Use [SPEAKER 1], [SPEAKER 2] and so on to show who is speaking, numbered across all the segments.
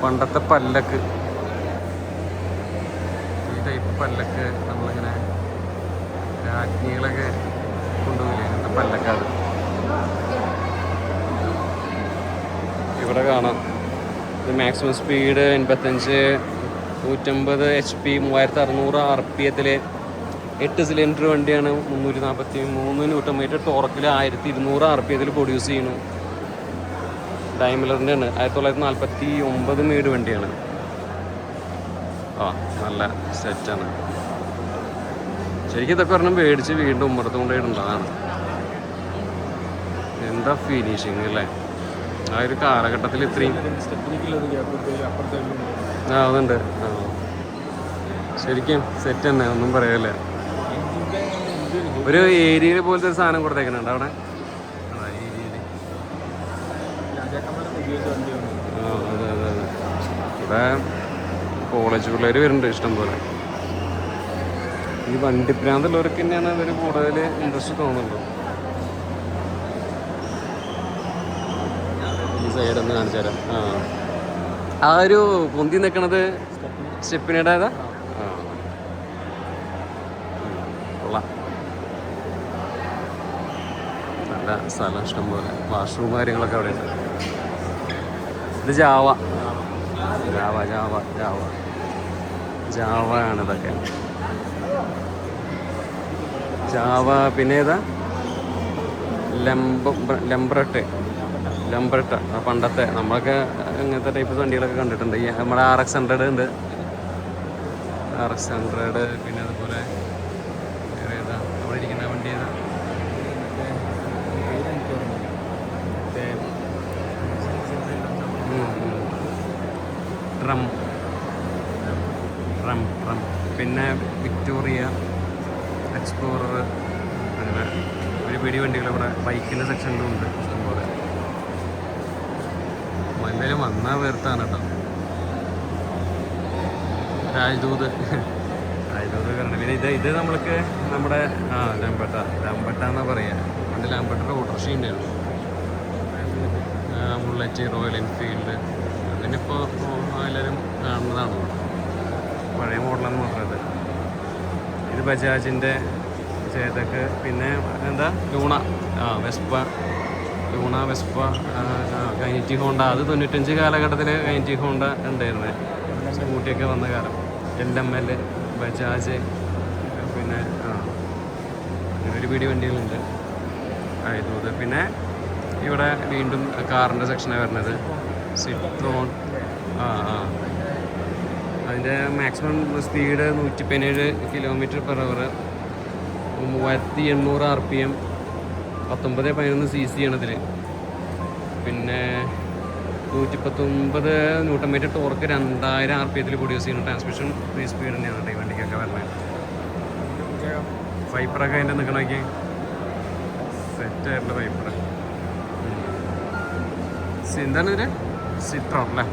[SPEAKER 1] പണ്ടത്തെ പല്ലക്ക്, ഈ ടൈപ്പ് പല്ലക്ക് നമ്മളിങ്ങനെ രാജ്ഞികളൊക്കെ കൊണ്ടുപോയില്ലേ, അങ്ങനത്തെ പല്ലക്ക അത് ഇവിടെ കാണാം. ഇത് maximum speed 85, 150 HP, 3600 RPM 8 cylinder വണ്ടിയാണ്. 343 Nm ടോർക്കിൽ 1200 RPM പ്രൊഡ്യൂസ് ചെയ്യുന്നു. ഡൈമിലറിൻ്റെ ആണ്. 1949 മേഡ് വണ്ടിയാണ്. നല്ല സെറ്റാണ് ശരിക്കും. ഇതൊക്കെ പറഞ്ഞാൽ മേടിച്ച് വീണ്ടും ഉമ്മറത്ത് കൊണ്ടുപോയിട്ടുള്ളതാണ്. എന്താ ഫിനിഷിങ് അല്ലേ ആ ഒരു കാലഘട്ടത്തിൽ ഇത്രയും. അതുണ്ട്. ശരിക്കും സെറ്റ് തന്നെ, ഒന്നും പറയല്ലേ. ഒരു ഏരിയയിൽ പോലത്തെ ഒരു സാധനം കൊടുത്തേക്കുന്നുണ്ട് അവിടെ. അതെ അതെ അതെ. ഇവിടെ കോളേജ് പിള്ളേർ വരുന്നുണ്ട് ഇഷ്ടം പോലെ. ഈ വണ്ടിപ്രാന്തുള്ളവർക്ക് തന്നെയാണ് അവർ കൂടുതൽ ഇൻട്രസ്റ്റ് തോന്നുന്നുള്ളൂ. ഈ സൈഡൊന്ന് കാണിച്ചു തരാം. ആ ഒരു പൊന്തി നിൽക്കണത് സ്റ്റെപ്പിനിടെ ഏതാ? കൊള്ളാം. നല്ല സ്ഥലം ഇഷ്ടം പോലെ. വാഷ്റൂം കാര്യങ്ങളൊക്കെ അവിടെ ഉണ്ട്. ഇത് ജാവ ആണ് ഇതൊക്കെ. ജാവ. പിന്നെ ഏതാ? ലംബ്രട്ട്. പണ്ടത്തെ നമ്മളൊക്കെ ഇങ്ങനത്തെ ടൈപ്പ് വണ്ടികളൊക്കെ കണ്ടിട്ടുണ്ട്. ഈ നമ്മുടെ RX-100 ഉണ്ട്. RX-100. പിന്നെ അതുപോലെ വേറെ ഏതാ അവിടെ ഇരിക്കുന്ന വണ്ടി? ഏതാ? ട്രം. പിന്നെ വിക്ടോറിയ, എക്സ്പ്ലോറർ, അങ്ങനെ ഒരു പിടി വണ്ടികൾ ഇവിടെ ബൈക്കിൻ്റെ സെക്ഷനിലും ഉണ്ട് ഇഷ്ടംപോലെ. എന്തായാലും വന്നാൽ വേർത്താണ് കേട്ടോ. രാജ്ദൂത് കണ്ടു. പിന്നെ ഇത് നമ്മൾക്ക് നമ്മുടെ ലാംബട്ട എന്നാ പറയുക. പണ്ട് ലാംബട്ടയുടെ ഓട്ടോറിക്ഷ ഉണ്ടായിരുന്നു. ബുള്ളറ്റ്, റോയൽ എൻഫീൽഡ്, അതിനിപ്പോൾ എല്ലാവരും കാണുന്നതാണ്. പഴയ മോഡലെന്ന് പറഞ്ഞത്. ഇത് ബജാജിൻ്റെ ചേതക്ക്. പിന്നെ എന്താ ലൂണ, വെസ്പ, കൈനറ്റി ഹോണ്ട. അത് 95 കാലഘട്ടത്തിൽ കൈനറ്റി ഹോണ്ട ഉണ്ടായിരുന്നത്. സ്കൂട്ടിയൊക്കെ വന്ന കാലം. LML, ബജാജ്. പിന്നെ അങ്ങനെ ഒരു പിടി വണ്ടികളുണ്ട്. ആയതുകൊണ്ട് പിന്നെ ഇവിടെ വീണ്ടും കാറിൻ്റെ സെക്ഷനാണ് വരുന്നത്. സിട്രോൺ. അതിൻ്റെ maximum speed 117 km/h, 3800 RPM, 1911 cc ആണതിൽ. പിന്നെ 119 Nm ടോർക്ക്, 2000 RPM പ്രൊഡ്യൂസ് ചെയ്യുന്ന ട്രാൻസ്മിഷൻ 3 സ്പീഡ് തന്നെയാണ് ഈ വണ്ടിക്കൊക്കെ വരുന്നത്. വൈപ്പറൊക്കെ അതിൻ്റെ നിൽക്കണമെങ്കിൽ സെറ്റായിട്ടുള്ള വൈപ്പർ. എന്താണ് ഒരു സിട്രോൺ അല്ലേ?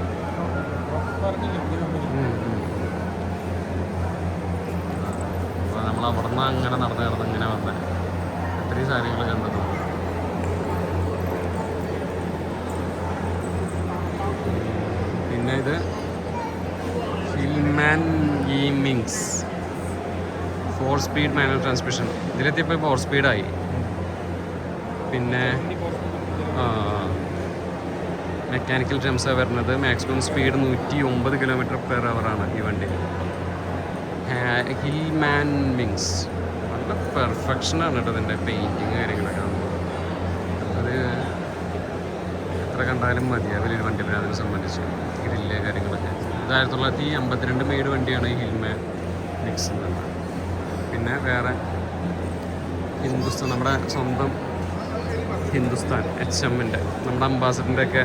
[SPEAKER 1] അപ്പോൾ നമ്മൾ അവിടെ നിന്ന് അങ്ങനെ നടന്ന് ഇങ്ങനെ വന്നത് ഇത്രയും സാധനങ്ങൾ കണ്ടത്. പിന്നെ ഇത് Hillman Minx 4 speed manual transmission. ഇതിലെത്തിയപ്പോൾ 4 സ്പീഡായി. പിന്നെ മെക്കാനിക്കൽ ഡ്രംസാണ് വരുന്നത്. മാക്സിമം സ്പീഡ് 109 km/h ആണ് ഈ വണ്ടി. Hillman wings. നല്ല പെർഫെക്ഷനാണ് കേട്ടോ ഇതിൻ്റെ പെയിൻറ്റിങ് കാര്യങ്ങളൊക്കെ. അത് എത്ര കണ്ടാലും മതിയാവില്ല ഒരു വണ്ടി അതിനെ സംബന്ധിച്ച്. ഗ്രില്ല് കാര്യങ്ങളൊക്കെ. ഇത് 1952 മെയ്ഡ് വണ്ടിയാണ് ഈ ഹിൽമാൻ വിങ്സ് എന്നുള്ളത്. പിന്നെ വേറെ ഹിന്ദുസ്ഥാൻ, നമ്മുടെ സ്വന്തം ഹിന്ദുസ്ഥാൻ HMൻ്റെ, നമ്മുടെ അംബാസഡറിൻ്റെ ഒക്കെ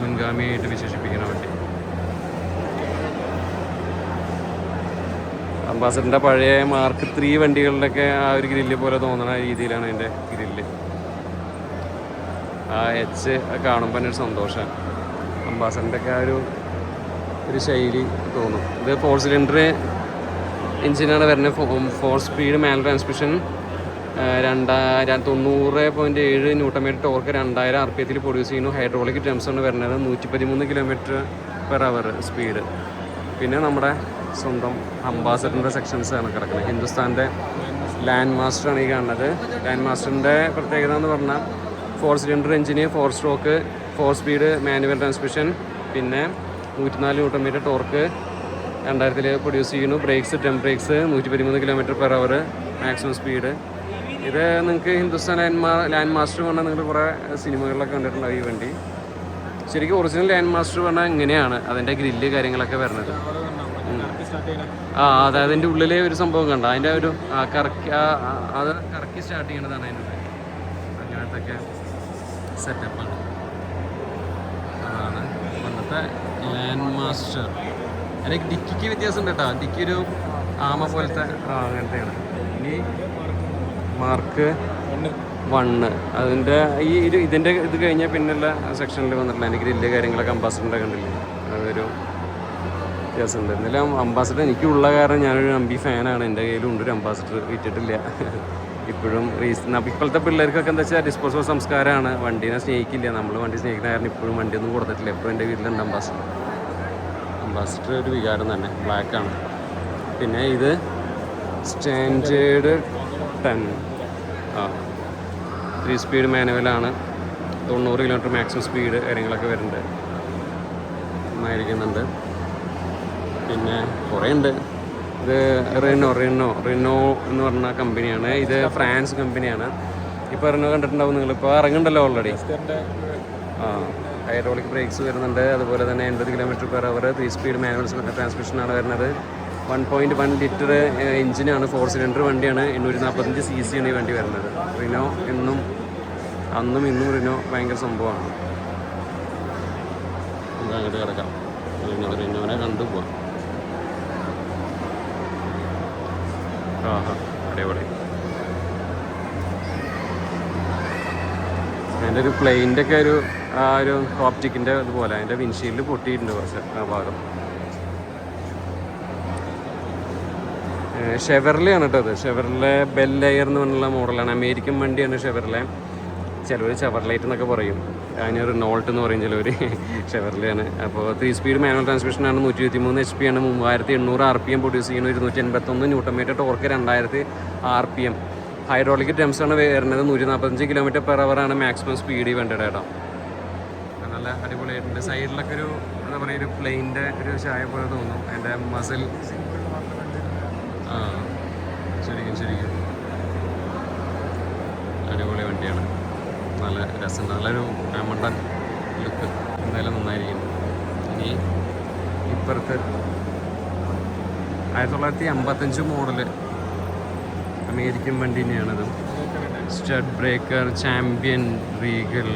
[SPEAKER 1] മുൻഗാമിയായിട്ട് വിശേഷിപ്പിക്കുന്ന വണ്ടി. അംബാസഡറിൻ്റെ പഴയ Mark 3 വണ്ടികളിലൊക്കെ ആ ഒരു ഗ്രില്ല് പോലെ തോന്നുന്ന രീതിയിലാണ് അതിൻ്റെ ഗ്രില്ല്. ആ H കാണുമ്പോൾ തന്നെ ഒരു സന്തോഷമാണ്. അംബാസഡറിൻ്റെ ഒക്കെ ആ ഒരു ശൈലി തോന്നും. ഇത് 4 സിലിണ്ടർ എഞ്ചിനാണ് വരുന്നത്. 4 speed manual transmission, 90.7 Nm torque, 2000 RPM produce ചെയ്യുന്നു. ഹൈഡ്രോളിക് ഡ്രംസാണ് വരുന്നത്. 113 km km/h സ്പീഡ്. പിന്നെ നമ്മുടെ സ്വന്തം അംബാസഡറിൻ്റെ സെക്ഷൻസാണ് കിടക്കുന്നത്. ഹിന്ദുസ്ഥാൻ്റെ ലാൻഡ് മാസ്റ്ററാണ് ഈ കാണുന്നത്. ലാൻഡ് മാസ്റ്ററിൻ്റെ പ്രത്യേകത എന്ന് പറഞ്ഞാൽ 4 cylinder engine, 4 stroke, 4 speed manual transmission, പിന്നെ 104 Nm ടോർക്ക് 2000 പ്രൊഡ്യൂസ് ചെയ്യുന്നു. ബ്രേക്സ്, ടെം ബ്രേക്സ്, 113 km/h മാക്സിമം സ്പീഡ്. ഇത് നിങ്ങൾക്ക് ഹിന്ദുസ്ഥാൻ ലാൻഡ് മാസ്റ്റർ പറഞ്ഞാൽ നിങ്ങൾ കുറേ സിനിമകളിലൊക്കെ കണ്ടിട്ടുണ്ടാവും ഈ വണ്ടി. ശരിക്കും ഒറിജിനൽ ലാൻഡ് മാസ്റ്റർ പറഞ്ഞാൽ ഇങ്ങനെയാണ് അതിൻ്റെ ഗ്രില്ല് കാര്യങ്ങളൊക്കെ വരുന്നത്. അതെ, അതിൻ്റെ ഉള്ളിലെ ഒരു സംഭവം കണ്ട അതിൻ്റെ ഒരു അത് കറക്കി സ്റ്റാർട്ട് ചെയ്യണതാണ് അതിൻ്റെ ഉള്ളിൽ. അങ്ങനത്തൊക്കെ സെറ്റപ്പാണ്. അതാണ് പണ്ടത്തെ ലാൻഡ് മാസ്റ്റർ. അതിൻ്റെ ഡിക്കിക്ക് വ്യത്യാസം ഉണ്ട് കേട്ടോ. ഡിക്കി ഒരു ആമ പോലത്തെ അങ്ങനത്തെയാണ്. ഇനി മാർക്ക് 1 അതിൻ്റെ ഇതിൻ്റെ ഇത് കഴിഞ്ഞാൽ പിന്നെയുള്ള സെക്ഷനിൽ വന്നിട്ടില്ല. അതിൻ്റെ ഗ്രില്ല് കാര്യങ്ങളൊക്കെ അംബാസഡറിൻ്റെ കണ്ടില്ലേ, അതൊരു വ്യത്യാസമുണ്ട്. എന്നാലും അംബാസഡർ എനിക്കുള്ള കാരണം ഞാനൊരു അമ്പി ഫാനാണ്. എൻ്റെ കയ്യിലുണ്ട് ഒരു അംബാസഡർ, വിറ്റിട്ടില്ല ഇപ്പോഴും. ഇപ്പോഴത്തെ പിള്ളേർക്കൊക്കെ എന്താ വെച്ചാൽ ഡിസ്പോസബിൾ സംസ്കാരമാണ്. വണ്ടീനെ സ്നേഹിക്കില്ല. നമ്മൾ വണ്ടി സ്നേഹിക്കുന്ന കാരണം ഇപ്പോഴും വണ്ടിയൊന്നും കൊടുത്തിട്ടില്ല. എപ്പോഴും എൻ്റെ വീട്ടിലുണ്ട് അംബാസഡർ. അംബാസഡർ ഒരു വികാരം തന്നെ, ബ്ലാക്കാണ്. പിന്നെ ഇത് സ്റ്റാൻഡേർഡ് 10 3 സ്പീഡ് മാനുവലാണ്. 90 km മാക്സിമം സ്പീഡ് കാര്യങ്ങളൊക്കെ വരുന്നുണ്ട്, നന്നായിരിക്കുന്നുണ്ട്. പിന്നെ കുറേ ഉണ്ട്. ഇത് റിനോ എന്ന് പറഞ്ഞ കമ്പനിയാണ്. ഇത് ഫ്രാൻസ് കമ്പനിയാണ്. ഇപ്പോൾ റിനോ കണ്ടിട്ടുണ്ടാവും നിങ്ങൾ. ഇപ്പോൾ ഇറങ്ങുന്നുണ്ടല്ലോ ഓൾറെഡി. ഹൈഡ്രോളിക് ബ്രേക്സ് വരുന്നുണ്ട്. അതുപോലെ തന്നെ 80 km/h 3 സ്പീഡ് മാനുവൽ ട്രാൻസ്മിഷനാണ് വരുന്നത്. 1.1 ലിറ്റർ എഞ്ചിനാണ്. 4 സിലിണ്ടർ വണ്ടിയാണ്. 845 cc ആണ് ഈ വണ്ടി വരുന്നത്. റിനോ അന്നും ഇന്നും റിനോ ഭയങ്കര സംഭവമാണ്. നമുക്ക് അങ്ങോട്ട് കിടക്കാം. റിനോനെ കണ്ടുപോവാം. അടിപൊളി. അതിൻ്റെ ഒരു പ്ലെയിൻ്റെ ഒക്കെ ഒരു കോപ്റ്റിക്കിൻ്റെ ഇതുപോലെ അതിൻ്റെ വിൻഷീൽഡ് പൊട്ടിയിട്ടുണ്ട് കുറച്ച് ആ ഭാഗം. ഷെവർലെ ആണ് കേട്ടോ. അത് ഷെവർലെ ബെൽ എയർ എന്ന് പറഞ്ഞുള്ള മോഡലാണ്. അമേരിക്കൻ വണ്ടിയാണ് ഷെവർലെ. ചിലവർ ഷെവർലൈറ്റ് എന്നൊക്കെ പറയും. അതിന് റിനോൾട്ട് എന്ന് പറയും ചിലവർ. ഷെവർലെയാണ്. അപ്പോൾ 3 സ്പീഡ് മാനുവൽ ട്രാൻസ്മിഷനാണ്. 123 HP ആണ്. 3800 RPM പ്രൊഡ്യൂസ് ചെയ്യുന്നു. 281 Nm ടോർക്ക്, 2000 RPM. ഹൈഡ്രോളിക് ടെംസാണ് വരുന്നത്. 145 km/h ആണ് മാക്സിമം സ്പീഡ് വേണ്ടത് കേട്ടോ. നല്ല അടിപൊളിയായിട്ടുണ്ട്. സൈഡിലൊക്കെ ഒരു എന്താ പറയുക, ഒരു പ്ലെയിൻ്റെ ഒരു ചായ പോലെ തോന്നും. അതിൻ്റെ മസിൽ ശരിക്കും അടിപൊളി വണ്ടിയാണ്. നല്ല രസം, നല്ലൊരു കാമണ്ടൻ ലുക്ക്. എന്തായാലും നന്നായിരിക്കും. ഇനി ഇപ്പുറത്ത് 1955 മോഡല് അമേരിക്കൻ വണ്ടി തന്നെയാണത്. സ്റ്റഡ് ബ്രേക്കർ ചാമ്പ്യൻ റീഗൽ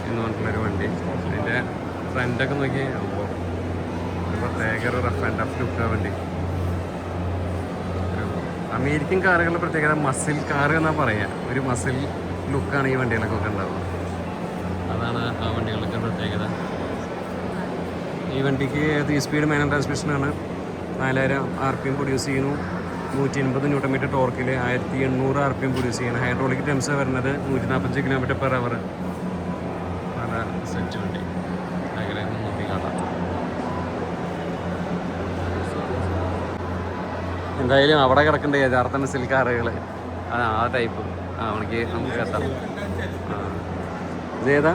[SPEAKER 1] എന്ന് പറഞ്ഞിട്ടുള്ളൊരു വണ്ടി. അതിൻ്റെ ഫ്രണ്ടൊക്കെ നോക്കി ഒരു പ്രത്യേക റഫ് ആൻഡ് ടഫ് ലുക്കാണ് വണ്ടി. അമേരിക്കൻ കാറുകളുടെ പ്രത്യേകത മസിൽ കാർ എന്നാണ് പറയുക. ഒരു മസിൽ ലുക്കാണ് ഈ വണ്ടികളൊക്കെ ഉണ്ടാവുക. അതാണ് ആ വണ്ടികളൊക്കെ പ്രത്യേകത. ഈ വണ്ടിക്ക് 3 സ്പീഡ് മാനുവൽ ട്രാൻസ്മിഷനാണ്. 4000 RPM പ്രൊഡ്യൂസ് ചെയ്യുന്നു. 180 Nm ടോർക്കിൽ 1800 RPM പ്രൊഡ്യൂസ് ചെയ്യണം. ഹൈഡ്രോളിക് ടെംസ് വരുന്നത് 145 km/h. നല്ല സെറ്റ് വണ്ടി. അങ്ങനെ നോക്കി കാണാം. എന്തായാലും അവിടെ കിടക്കേണ്ട യഥാർത്ഥ മസിൽ കാറുകൾ ആ ടൈപ്പ് നമുക്ക് എത്താം. ഇതേതാ?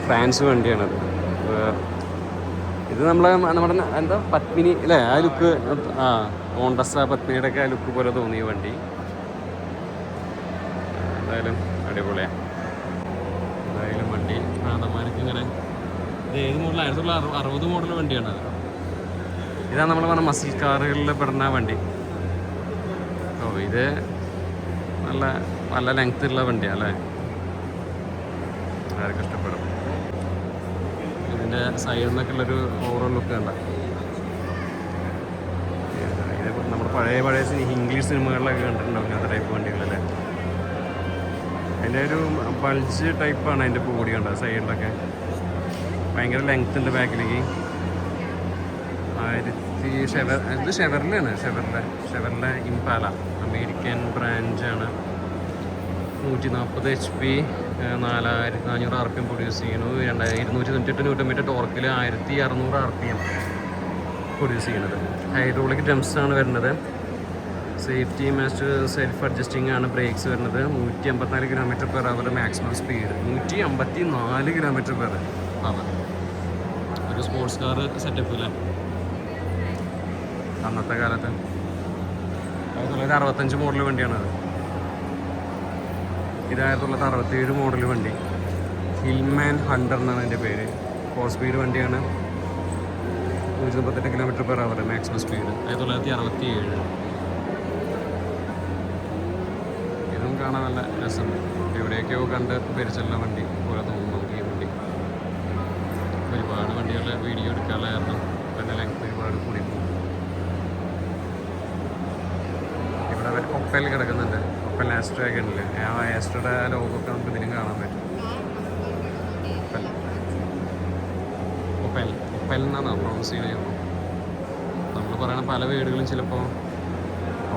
[SPEAKER 1] ഫ്രാൻസ് വണ്ടിയാണത്. ഇത് നമ്മുടെ എന്താ പത്മിനി അല്ലേ, ആ ലുക്ക്. കോണ്ടസ പത്മിനിയുടെ ഒക്കെ ആ ലുക്ക് പോലെ തോന്നിയ വണ്ടി. എന്തായാലും അടിപൊളിയാണ്. എന്തായാലും വണ്ടി നാടന്മാർക്ക് ഇങ്ങനെ. ഇത് ഏത് മോഡൽ? 1960 മോഡൽ വണ്ടിയാണത്. ഇതാണ് നമ്മൾ പറഞ്ഞ മസിൽ കാറുകളിൽ പെടുന്ന വണ്ടി. ഇത് നല്ല ലെങ്ത് ഉള്ള വണ്ടിയാണ് അല്ലേ. ആർക്കും ഇഷ്ടപ്പെടും. ഇതിൻ്റെ സൈഡിൽ നിന്നൊക്കെ ഉള്ളൊരു ഓവറോൾ ലുക്ക് കണ്ട. ഇത് നമ്മുടെ പഴയ ഇംഗ്ലീഷ് സിനിമകളിലൊക്കെ കണ്ടിട്ടുണ്ടാവും അങ്ങനത്തെ ടൈപ്പ് വണ്ടികളല്ലേ. അതിൻ്റെ ഒരു ബൾജ് ടൈപ്പാണ് അതിൻ്റെ ബോഡി കണ്ട. സൈഡിലൊക്കെ ഭയങ്കര ലെങ്ത് ഉണ്ട് ബാക്കിലേക്ക്. ഇത് ഷെവർലെയാണ്. ഷെവർലെ ഇംപാല അമേരിക്കൻ ബ്രാൻഡാണ്. 140 HP 4400 RPM പ്രൊഡ്യൂസ് ചെയ്യുന്നു. 298 Nm ടോർക്കിൽ 1600 RPM പ്രൊഡ്യൂസ് ചെയ്യുന്നത്. ഹൈഡ്രോളിക് ഡ്രംസാണ് വരുന്നത്. സേഫ്റ്റി മാസ്റ്റർ സെൽഫ് അഡ്ജസ്റ്റിംഗ് ആണ്. ബ്രേക്സ് വരുന്നത് 154 km/h മാക്സിമം സ്പീഡ്. 154 km/h. ഒരു സ്പോർട്സ് കാർ സെറ്റപ്പ് അല്ലേ അന്നത്തെ കാലത്ത്. 1965 മോഡൽ വണ്ടിയാണത്. ഇത് 1967 മോഡൽ വണ്ടി. ഹിൽമാൻ ഹണ്ടർ എന്നാണ് എൻ്റെ പേര്. 4 സ്പീഡ് വണ്ടിയാണ്. 138 km/h മാക്സിമം സ്പീഡ്. 1967. ഇതും കാണാൻ നല്ല രസമുണ്ട്. എവിടെയൊക്കെയോ കണ്ട് പരിചയമുള്ള വണ്ടി പോലെ തോന്നുന്നു നമുക്ക് ഈ വണ്ടി. ഒരുപാട് വണ്ടികളുടെ വീഡിയോ എടുക്കാനുള്ള കാരണം പിന്നെ ലെങ്ത് ഒരുപാട് കൂടി പോകും. ഇവിടെ അവർ ഒപ്പൽ കിടക്കുന്നുണ്ട്. ഒപ്പൽ ആസ്ട്രോ ഒക്കെ ഉണ്ടല്ലേ, ആ ആസ്ട്രോയുടെ ലോഗൊക്കെ നമുക്ക് ഇതിലും കാണാൻ പറ്റും. ഒപ്പൽ ഒപ്പൽ എന്നാണ് പ്രൊണൗൺസ് ചെയ്യുന്നത്. നമ്മൾ പറയുന്ന പല വേർഡുകളും ചിലപ്പോൾ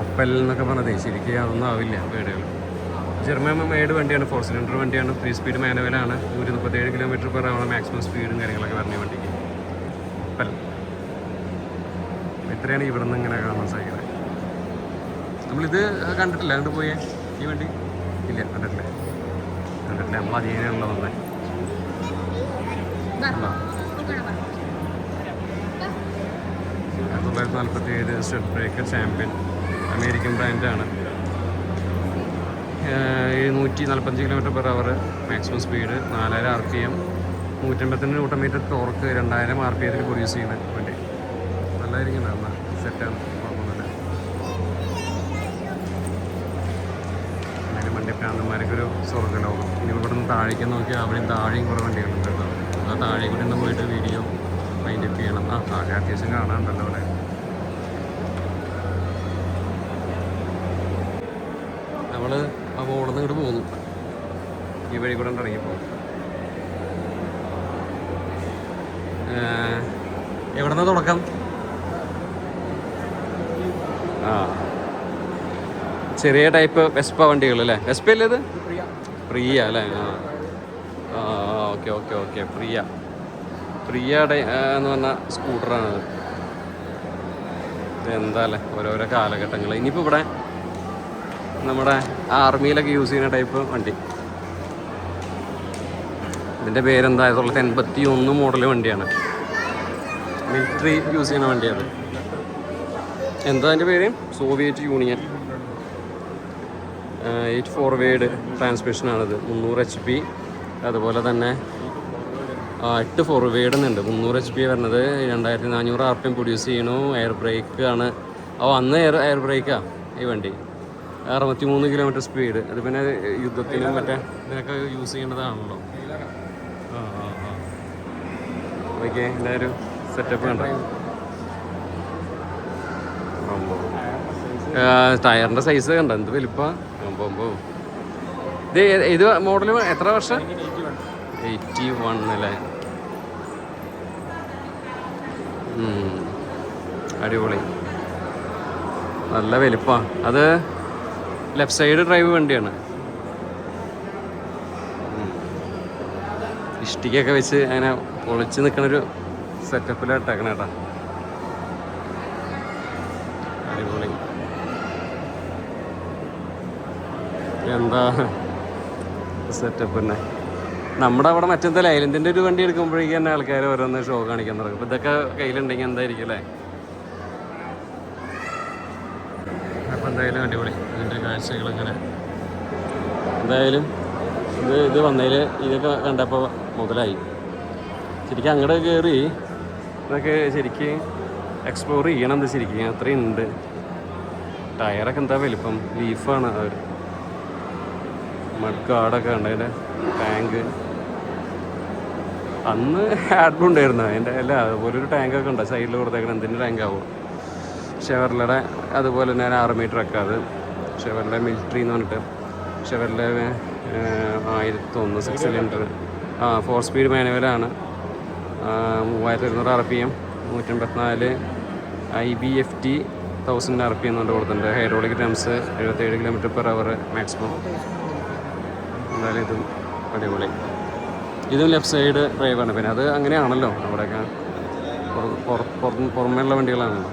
[SPEAKER 1] ഒപ്പൽ എന്നൊക്കെ പറഞ്ഞതേ ശരിക്കും അതൊന്നും ആവില്ല വേർഡുകൾ. ജർമ്മൻ മെയ്ഡ് വണ്ടിയാണ്. 4 സിലിണ്ടർ വണ്ടിയാണ്. 3 സ്പീഡ് മാനുവലാണ്. 137 km/h മാക്സിമം സ്പീഡും കാര്യങ്ങളൊക്കെ പറഞ്ഞ വണ്ടിക്ക്. ഒപ്പൽ ഇത്രയാണ് ഇവിടെ നിന്ന് ഇങ്ങനെ കാണാൻ സാധിക്കുന്നത്. നമ്മളിത് കണ്ടിട്ടില്ല. കണ്ടു പോയേ ഈ വണ്ടി? ഇല്ല, കണ്ടിട്ടില്ല. നമ്മൾ അതിനുള്ള വന്നേ. 1947 സ്റ്റെപ്പ് ബ്രേക്കർ ചാമ്പ്യൻ. അമേരിക്കൻ ബ്രാൻഡാണ്. 145 km/h maximum speed. 4000 RPM. 152 Nm torque. 2000 RPM produce ചെയ്യുന്ന വണ്ടി. നല്ലതായിരിക്കും. എന്നാൽ സെറ്റാണ്. കുഴപ്പമൊന്നുമില്ല. എന്നാലും വണ്ടി പ്രാന്തന്മാർക്കൊരു സ്വർഗ്ഗലോകം. ഇനി ഇവിടെ നിന്ന് താഴേക്ക് നോക്കിയാൽ അവിടെയും താഴെയും കുറേ വണ്ടികളുണ്ട് കേട്ടോ. ആ താഴെ കൂടി ഒന്ന് പോയിട്ട് വീഡിയോ വൈൻഡപ്പ് ചെയ്യണം. താഴെ അത്യാവശ്യം കാണാനുണ്ടല്ലോ അവിടെ. നമ്മൾ ആ ബോർഡിൽ നിന്ന് ഇങ്ങോട്ട് പോകുന്നു. ഈ വഴി കൂടെ ഇറങ്ങിയപ്പോൾ എവിടെ നിന്നാണ് തുടക്കം? ചെറിയ ടൈപ്പ് വെസ്പ വണ്ടികൾ അല്ലേ? വെസ്പ അല്ലേ ഇത്? പ്രിയ അല്ലേ? ഓക്കെ പ്രിയ എന്ന് പറഞ്ഞ സ്കൂട്ടറാണത്. എന്താ അല്ലേ ഓരോരോ കാലഘട്ടങ്ങൾ. ഇനിയിപ്പോൾ ഇവിടെ നമ്മുടെ ആർമിയിലൊക്കെ യൂസ് ചെയ്യുന്ന ടൈപ്പ് വണ്ടി. ഇതിൻ്റെ പേരെന്താ? 1981 മോഡൽ വണ്ടിയാണ്. മിലിറ്ററി യൂസ് ചെയ്യുന്ന വണ്ടിയാണ്. എന്താ അതിൻ്റെ പേര്? Soviet union. 8 ഫോർവേഡ് ട്രാൻസ്മിഷനാണിത്. 300 HP. അതുപോലെ തന്നെ 8 ഫോർവേഡ് എന്നുണ്ട്. 300 HP വരുന്നത്. 2400 RPM പ്രൊഡ്യൂസ് ചെയ്യണു. എയർ ബ്രേക്ക് ആണ്. അന്ന് എയർ ബ്രേക്കാണ് ഈ വണ്ടി. 63 km സ്പീഡ്. അത് പിന്നെ യുദ്ധത്തിനും മറ്റേ ഇതിനൊക്കെ യൂസ് ചെയ്യേണ്ടതാണല്ലോ. ഓക്കെ, എൻ്റെ ഒരു സെറ്റപ്പ് കണ്ടോ? ടയറിൻ്റെ സൈസ് കണ്ടോ? എന്ത് വലിപ്പം! ഇത് മോഡൽ എത്ര വർഷം? 81 അല്ലേ? അടിപൊളി, നല്ല വലിപ്പമാണ്. അത് ലെഫ്റ്റ് സൈഡ് ഡ്രൈവ് വണ്ടിയാണ്. ഇഷ്ടിക്കൊക്കെ വെച്ച് അങ്ങനെ പൊളിച്ച് നിൽക്കണൊരു സെറ്റപ്പിലിട്ടേക്കണ കേട്ടാ. അടിപൊളി. എന്താ സെറ്റപ്പ് തന്നെ. നമ്മുടെ അവിടെ മറ്റെന്താ ഐലൻഡിൻ്റെ ഒരു വണ്ടി എടുക്കുമ്പോഴേക്കും തന്നെ ആൾക്കാർ ഓരോന്ന് ഷോ കാണിക്കാൻ തുടങ്ങും. അപ്പോൾ ഇതൊക്കെ കയ്യിലുണ്ടെങ്കിൽ എന്തായിരിക്കും അല്ലേ? അപ്പോൾ എന്തായാലും അടിപൊളി. ഇതിൻ്റെ കാഴ്ചകളിങ്ങനെ എന്തായാലും ഇത് വന്നതിൽ ഇതൊക്കെ കണ്ടപ്പോൾ മുതലായി. ശരിക്കും അങ്ങോട്ട് കയറി ഇതൊക്കെ ശരിക്കും എക്സ്പ്ലോർ ചെയ്യണം. എന്താ ശരിക്കും അത്രയും ഉണ്ട്. ടയറൊക്കെ എന്താ വലിപ്പം! ലീഫാണ്. അവർ മഡ് ഗാർഡൊക്കെ ഉണ്ട്. അതിൻ്റെ ടാങ്ക് അന്ന് ആഡ്ബും ഉണ്ടായിരുന്നു അതിൻ്റെ. അല്ല, അതുപോലൊരു ടാങ്കൊക്കെ ഉണ്ട് സൈഡിൽ കൊടുത്തേക്കണം. എന്തിൻ്റെ ടാങ്കാവും? ഷെവർലയുടെ അതുപോലെ തന്നെ 6 ട്രക്ക്. അത് ഷെവർലെ മിലിറ്ററി എന്ന് പറഞ്ഞിട്ട് ഷെവർലെ 1001 6 സിലിണ്ടർ. 4 സ്പീഡ് മാനുവലാണ്. 3200 RPM. 154 IBFT 1000 RPM എന്നുകൊണ്ട് കൊടുത്തിട്ടുണ്ട്. Hydraulic drums. 77 km/h maximum. എന്തായാലും ഇതും അടിപൊളി. ഇതും ലെഫ്റ്റ് സൈഡ് ഡ്രൈവാണ്. പിന്നെ അത് അങ്ങനെയാണല്ലോ അവിടെയൊക്കെ പുറമേയുള്ള വണ്ടികളാണല്ലോ.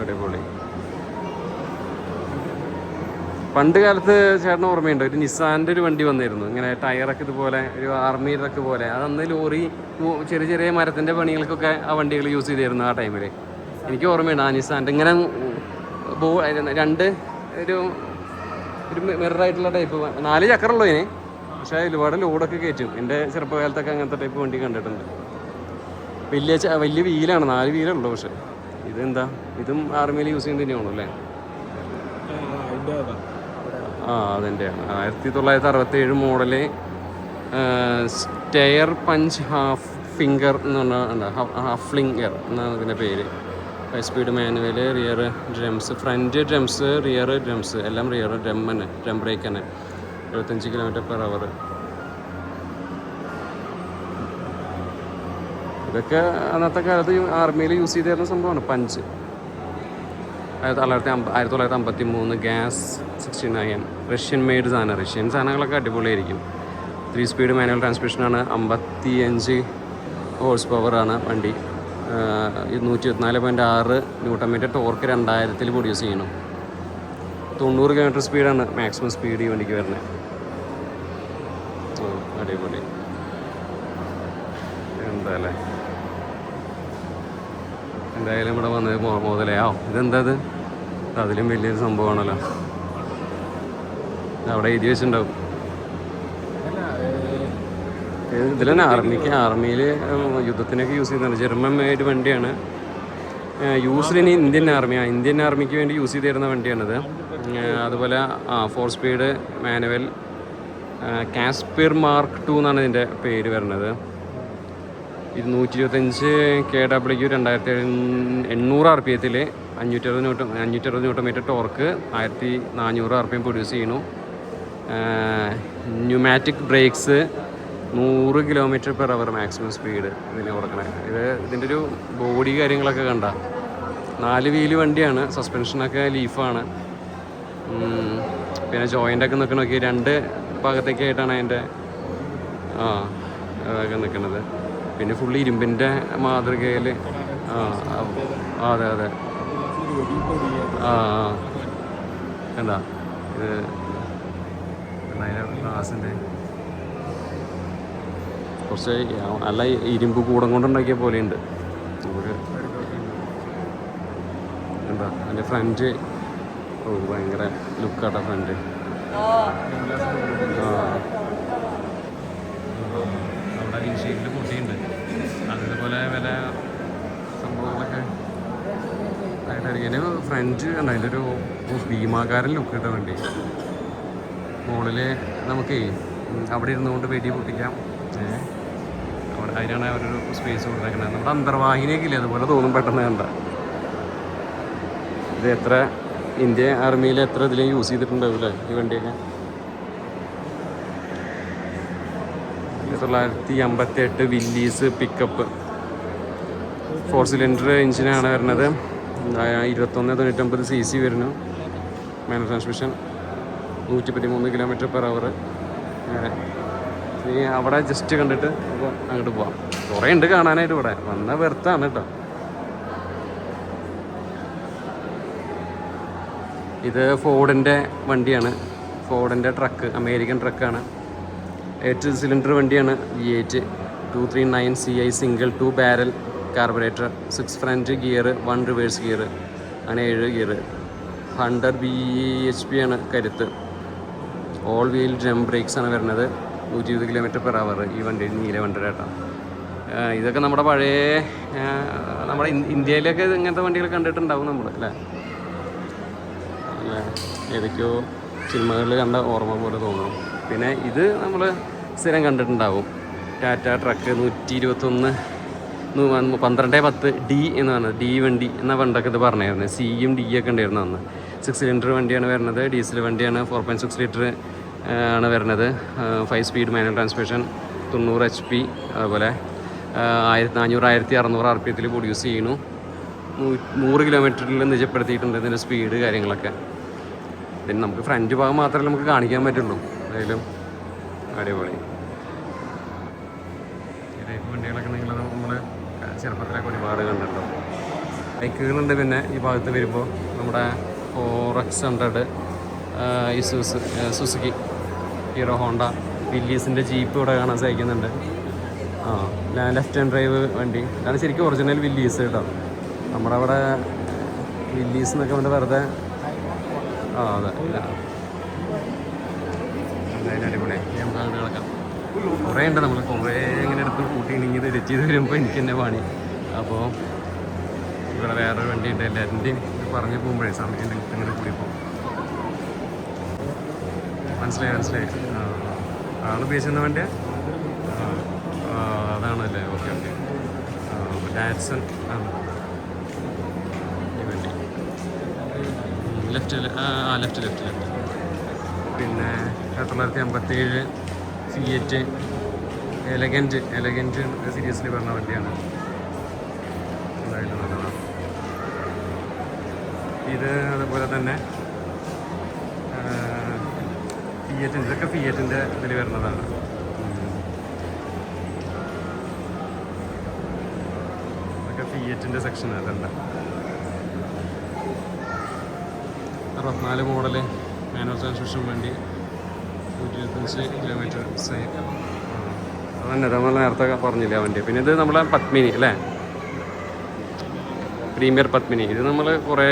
[SPEAKER 1] അടിപൊളി. പണ്ട് കാലത്ത് ചേട്ടന് ഓർമ്മയുണ്ട്, ഒരു നിസാൻ്റെ ഒരു വണ്ടി വന്നിരുന്നു ഇങ്ങനെ ടയറൊക്കെ ഇതുപോലെ ഒരു ആർമിയിലൊക്കെ പോലെ. അത് അന്ന് ലോറി ചെറിയ ചെറിയ മരത്തിൻ്റെ പണികൾക്കൊക്കെ ആ വണ്ടികൾ യൂസ് ചെയ്തിരുന്നു ആ ടൈമിൽ. എനിക്ക് ഓർമ്മയുണ്ട് ആ നിസാൻ്റെ ഇങ്ങനെ രണ്ട് ഒരു മിററായിട്ടുള്ള ടൈപ്പ് 4 ചക്രമുള്ളൂ ഇതിന്. പക്ഷേ ഒരുപാട് ലോഡൊക്കെ കയറ്റും. എൻ്റെ ചെറുപ്പകാലത്തൊക്കെ അങ്ങനത്തെ ടൈപ്പ് വണ്ടി കണ്ടിട്ടുണ്ട്. വലിയ വീലാണ്, 4 വീലുള്ളൂ. പക്ഷേ ഇതെന്താ, ഇതും ആർമിയിൽ യൂസ് ചെയ്യുന്നത് തന്നെയാണോ അല്ലേ? അതിൻ്റെയാണ് 1967 model. Steyr Puch Haflinger എന്ന് പറഞ്ഞാൽ ഹാഫ് ഫ്ലിംഗർ എന്നാണ് ഇതിൻ്റെ പേര്. 5 speed manual, rear drums, front drums, rear drums എല്ലാം റിയർ ഡ്രം തന്നെ, ഡ്രം ബ്രേക്ക് തന്നെ. 75 km/h. ഇതൊക്കെ അന്നത്തെ കാലത്ത് ആർമിയിൽ യൂസ് ചെയ്തിരുന്ന സംഭവമാണ്. പഞ്ച് 1953 ഗ്യാസ് 69 റഷ്യൻ മെയ്ഡ് സാധനം. റഷ്യൻ സാധനങ്ങളൊക്കെ അടിപൊളിയായിരിക്കും. 3 സ്പീഡ് മാനുവൽ ട്രാൻസ്മിഷനാണ്. 55 ഹോഴ്സ് പവറാണ് വണ്ടി. 124.6 Nm ടോർക്ക് 2000 പ്രൊഡ്യൂസ് ചെയ്യണം. 90 km സ്പീഡാണ് മാക്സിമം സ്പീഡ് ഈ വണ്ടിക്ക് വരുന്നത്. അടിപൊളി. എന്തായാലും ഇവിടെ വന്നത് മുതലേ ഇതെന്താ ഇത്? അതിലും വലിയൊരു സംഭവമാണല്ലോ. അവിടെ എഴുതി വെച്ചിട്ടുണ്ടാവും. ഇതിൽ തന്നെ ആർമിയിൽ യുദ്ധത്തിനൊക്കെ യൂസ് ചെയ്യുന്നുണ്ട്. ജർമ്മൻ മെയ്ഡ് വണ്ടിയാണ്. യൂസ്ഡിന് ഇന്ത്യൻ ആർമിക്ക് വേണ്ടി യൂസ് ചെയ്തിരുന്ന വണ്ടിയാണിത്. അതുപോലെ 4 സ്പീഡ് മാനുവൽ കാസ്പിർ മാർക്ക് 2 എന്നാണ് ഇതിൻ്റെ പേര് വരുന്നത്. 225 kW 2800 RPM 560 Nm torque 1400 RPM produce ചെയ്യുന്നു. Pneumatic brakes 100 km/h maximum speed ഇതിന് കൊടുക്കണേ. ഇതിൻ്റെ ഒരു ബോഡി കാര്യങ്ങളൊക്കെ കണ്ട 4 വീല് വണ്ടിയാണ്. സസ്പെൻഷനൊക്കെ ലീഫാണ്. പിന്നെ ജോയിൻ്റൊക്കെ നോക്കി 2 ഭാഗത്തേക്കായിട്ടാണ് അതിൻ്റെ അതൊക്കെ നിൽക്കുന്നത്. പിന്നെ ഫുള്ള് ഇരുമ്പിൻ്റെ മാതൃകയിൽ. അതെ എന്താ ഇത് ഗ്ലാസിൻ്റെ കുറച്ച് നല്ല ഇരുമ്പ് കൂടം കൊണ്ടുണ്ടാക്കിയ പോലെയുണ്ട് നമുക്ക്. എന്താ അതിൻ്റെ ഫ്രണ്ട് ഭയങ്കര ലുക്കാട്ടോ ഫ്രണ്ട്. അവിടെ വിൻഷീൽഡിൽ പൊട്ടിയുണ്ട്. അതേപോലെ വില സംഭവങ്ങളൊക്കെ ആയിട്ടായിരിക്കും. ഫ്രണ്ട് ഉണ്ട് അതിൻ്റെ ഒരു ഭീമാകാരൻ ലുക്ക് കിട്ടാൻ വേണ്ടി. മുകളിൽ നമുക്ക് അവിടെ ഇരുന്നുകൊണ്ട് വെടി പൊട്ടിക്കാം. അവിടെ അതിനാണ് അവരൊരു സ്പേസ് കൊടുത്തേക്കുന്നത്. നമ്മുടെ അന്തർവാഹിനിയൊക്കെ ഇല്ലേ, അതുപോലെ തോന്നും പെട്ടെന്ന് കണ്ട. ഇത് എത്ര ഇന്ത്യൻ ആർമിയിൽ എത്ര ഇതിലും യൂസ് ചെയ്തിട്ടുണ്ടാവില്ലേ ഈ വണ്ടിയൊക്കെ. 1958 വില്ലീസ് പിക്കപ്പ് 4 സിലിണ്ടർ എഞ്ചിനാണ് വരുന്നത്. 2199 cc വരുന്നു. Manual transmission. 113 km/h. ഈ അവിടെ ജസ്റ്റ് കണ്ടിട്ട് അപ്പോൾ അങ്ങോട്ട് പോവാം. കുറേ ഉണ്ട് കാണാനായിട്ട് ഇവിടെ. വന്ന വെറുത്താണ് കേട്ടോ. ഇത് ഫോർഡിൻ്റെ വണ്ടിയാണ്. ഫോർഡിൻ്റെ ട്രക്ക്, അമേരിക്കൻ ട്രക്കാണ്. 8 സിലിണ്ടർ വണ്ടിയാണ്. V8 239 CI single 2 barrel carburettor. 6 front gear, 1 reverse gear, അങ്ങനെ 7 ഗിയർ. 100 bhp ആണ് കരുത്ത്. ഓൾ വീൽ ഡ്രം ബ്രേക്സ് ആണ് വരുന്നത്. 120 km/h ഈ വണ്ടി. നീല വണ്ടി കേട്ടോ. ഇതൊക്കെ നമ്മുടെ പഴയ നമ്മുടെ ഇന്ത്യയിലൊക്കെ ഇങ്ങനത്തെ വണ്ടികൾ കണ്ടിട്ടുണ്ടാവും നമ്മൾ അല്ലേ. ഏതൊക്കെയോ സിനിമകളിൽ കണ്ട ഓർമ്മ പോലെ തോന്നും. പിന്നെ ഇത് നമ്മൾ സ്ഥിരം കണ്ടിട്ടുണ്ടാവും. ടാറ്റ ട്രക്ക് 121 1210 D എന്നാണ്. ഡി വണ്ടി എന്ന പണ്ടൊക്കെ ഇത് പറഞ്ഞായിരുന്നു. സിയും ഡി ഒക്കെ ഉണ്ടായിരുന്നു അന്ന്. 6 സിലിണ്ടർ വണ്ടിയാണ് വരുന്നത്. ഡീസൽ വണ്ടിയാണ്. 4.6 ലിറ്റർ ആണ് വരുന്നത്. 5 സ്പീഡ് മാനുവൽ ട്രാൻസ്മിഷൻ. 90 HP. അതുപോലെ 1400-1600 RPM പ്രൊഡ്യൂസ് ചെയ്യുന്നു. 100 km നിജപ്പെടുത്തിയിട്ടുണ്ട് ഇതിൻ്റെ സ്പീഡ് കാര്യങ്ങളൊക്കെ. പിന്നെ നമുക്ക് ഫ്രണ്ട് ഭാഗം മാത്രമേ നമുക്ക് കാണിക്കാൻ പറ്റുള്ളൂ. എന്തായാലും അടിപൊളി ഈ ടൈപ്പ് വണ്ടികളൊക്കെ നിങ്ങൾ നമ്മൾ ചെറുപ്പത്തിലൊക്കെ ഒരുപാട് കണ്ടിട്ടുണ്ടോ. ബൈക്കുകളുണ്ട്. പിന്നെ ഈ ഭാഗത്ത് വരുമ്പോൾ നമ്മുടെ 4X100, സുസുക്കി, ഹീറോ ഹോണ്ട, വില്ലീസിൻ്റെ ജീപ്പ് ഇവിടെ കാണാൻ സാധിക്കുന്നുണ്ട്. ലെഫ്റ്റ് ഹാൻഡ് ഡ്രൈവ് വണ്ടി അതാണ് ശരിക്കും ഒറിജിനൽ വില്ലീസ് കേട്ടോ. നമ്മുടെ അവിടെ വില്ലീസ് എന്നൊക്കെ വന്നിട്ട് വെറുതെ അതെ എന്തായാലും അടിപൊളി. നമുക്ക് അങ്ങോട്ട് കിടക്കാം. കുറേ ഉണ്ട്, നമ്മൾ കുറേ ഇങ്ങനെ എടുത്ത് കൂട്ടി ഇണങ്ങി എഡിറ്റ് ചെയ്ത് വരുമ്പോൾ എനിക്ക് തന്നെ പണി. അപ്പോൾ ഇവിടെ വേറൊരു വണ്ടി ഉണ്ട്. എല്ലാവരുടെയും പറഞ്ഞു പോകുമ്പോഴേ സമയം ഇങ്ങനെ കൂടി പോകും. മനസ്സിലായി. ആൾ ഉപയോഗിച്ചിരുന്ന വണ്ടിയാ? അതാണല്ലേ. ഓക്കെ. ഡാറ്റ്സൺ ഈ വണ്ടി ലെഫ്റ്റ്. പിന്നെ 1957 ഫിയറ്റ് എലഗൻറ്റ് സീരീസിൽ പറഞ്ഞ വണ്ടിയാണ്. എന്തായാലും നല്ലതാണ് ഇത്. അതുപോലെ തന്നെ ഇതൊക്കെ ഫിയറ്റിൻ്റെ ഇതിൽ വരുന്നതാണ്. ഇതൊക്കെ ഫിയറ്റിൻ്റെ സെക്ഷൻ. അതല്ല 64 മോഡല് മാനുവൽ ട്രാൻസ്മിഷൻ വണ്ടി, 125 കിലോമീറ്റർ അതന്നെ നമ്മൾ നേരത്തെ പറഞ്ഞില്ല വണ്ടി. പിന്നെ ഇത് നമ്മളെ പത്മിനി അല്ലേ, പ്രീമിയർ പത്മിനി. ഇത് നമ്മൾ കുറേ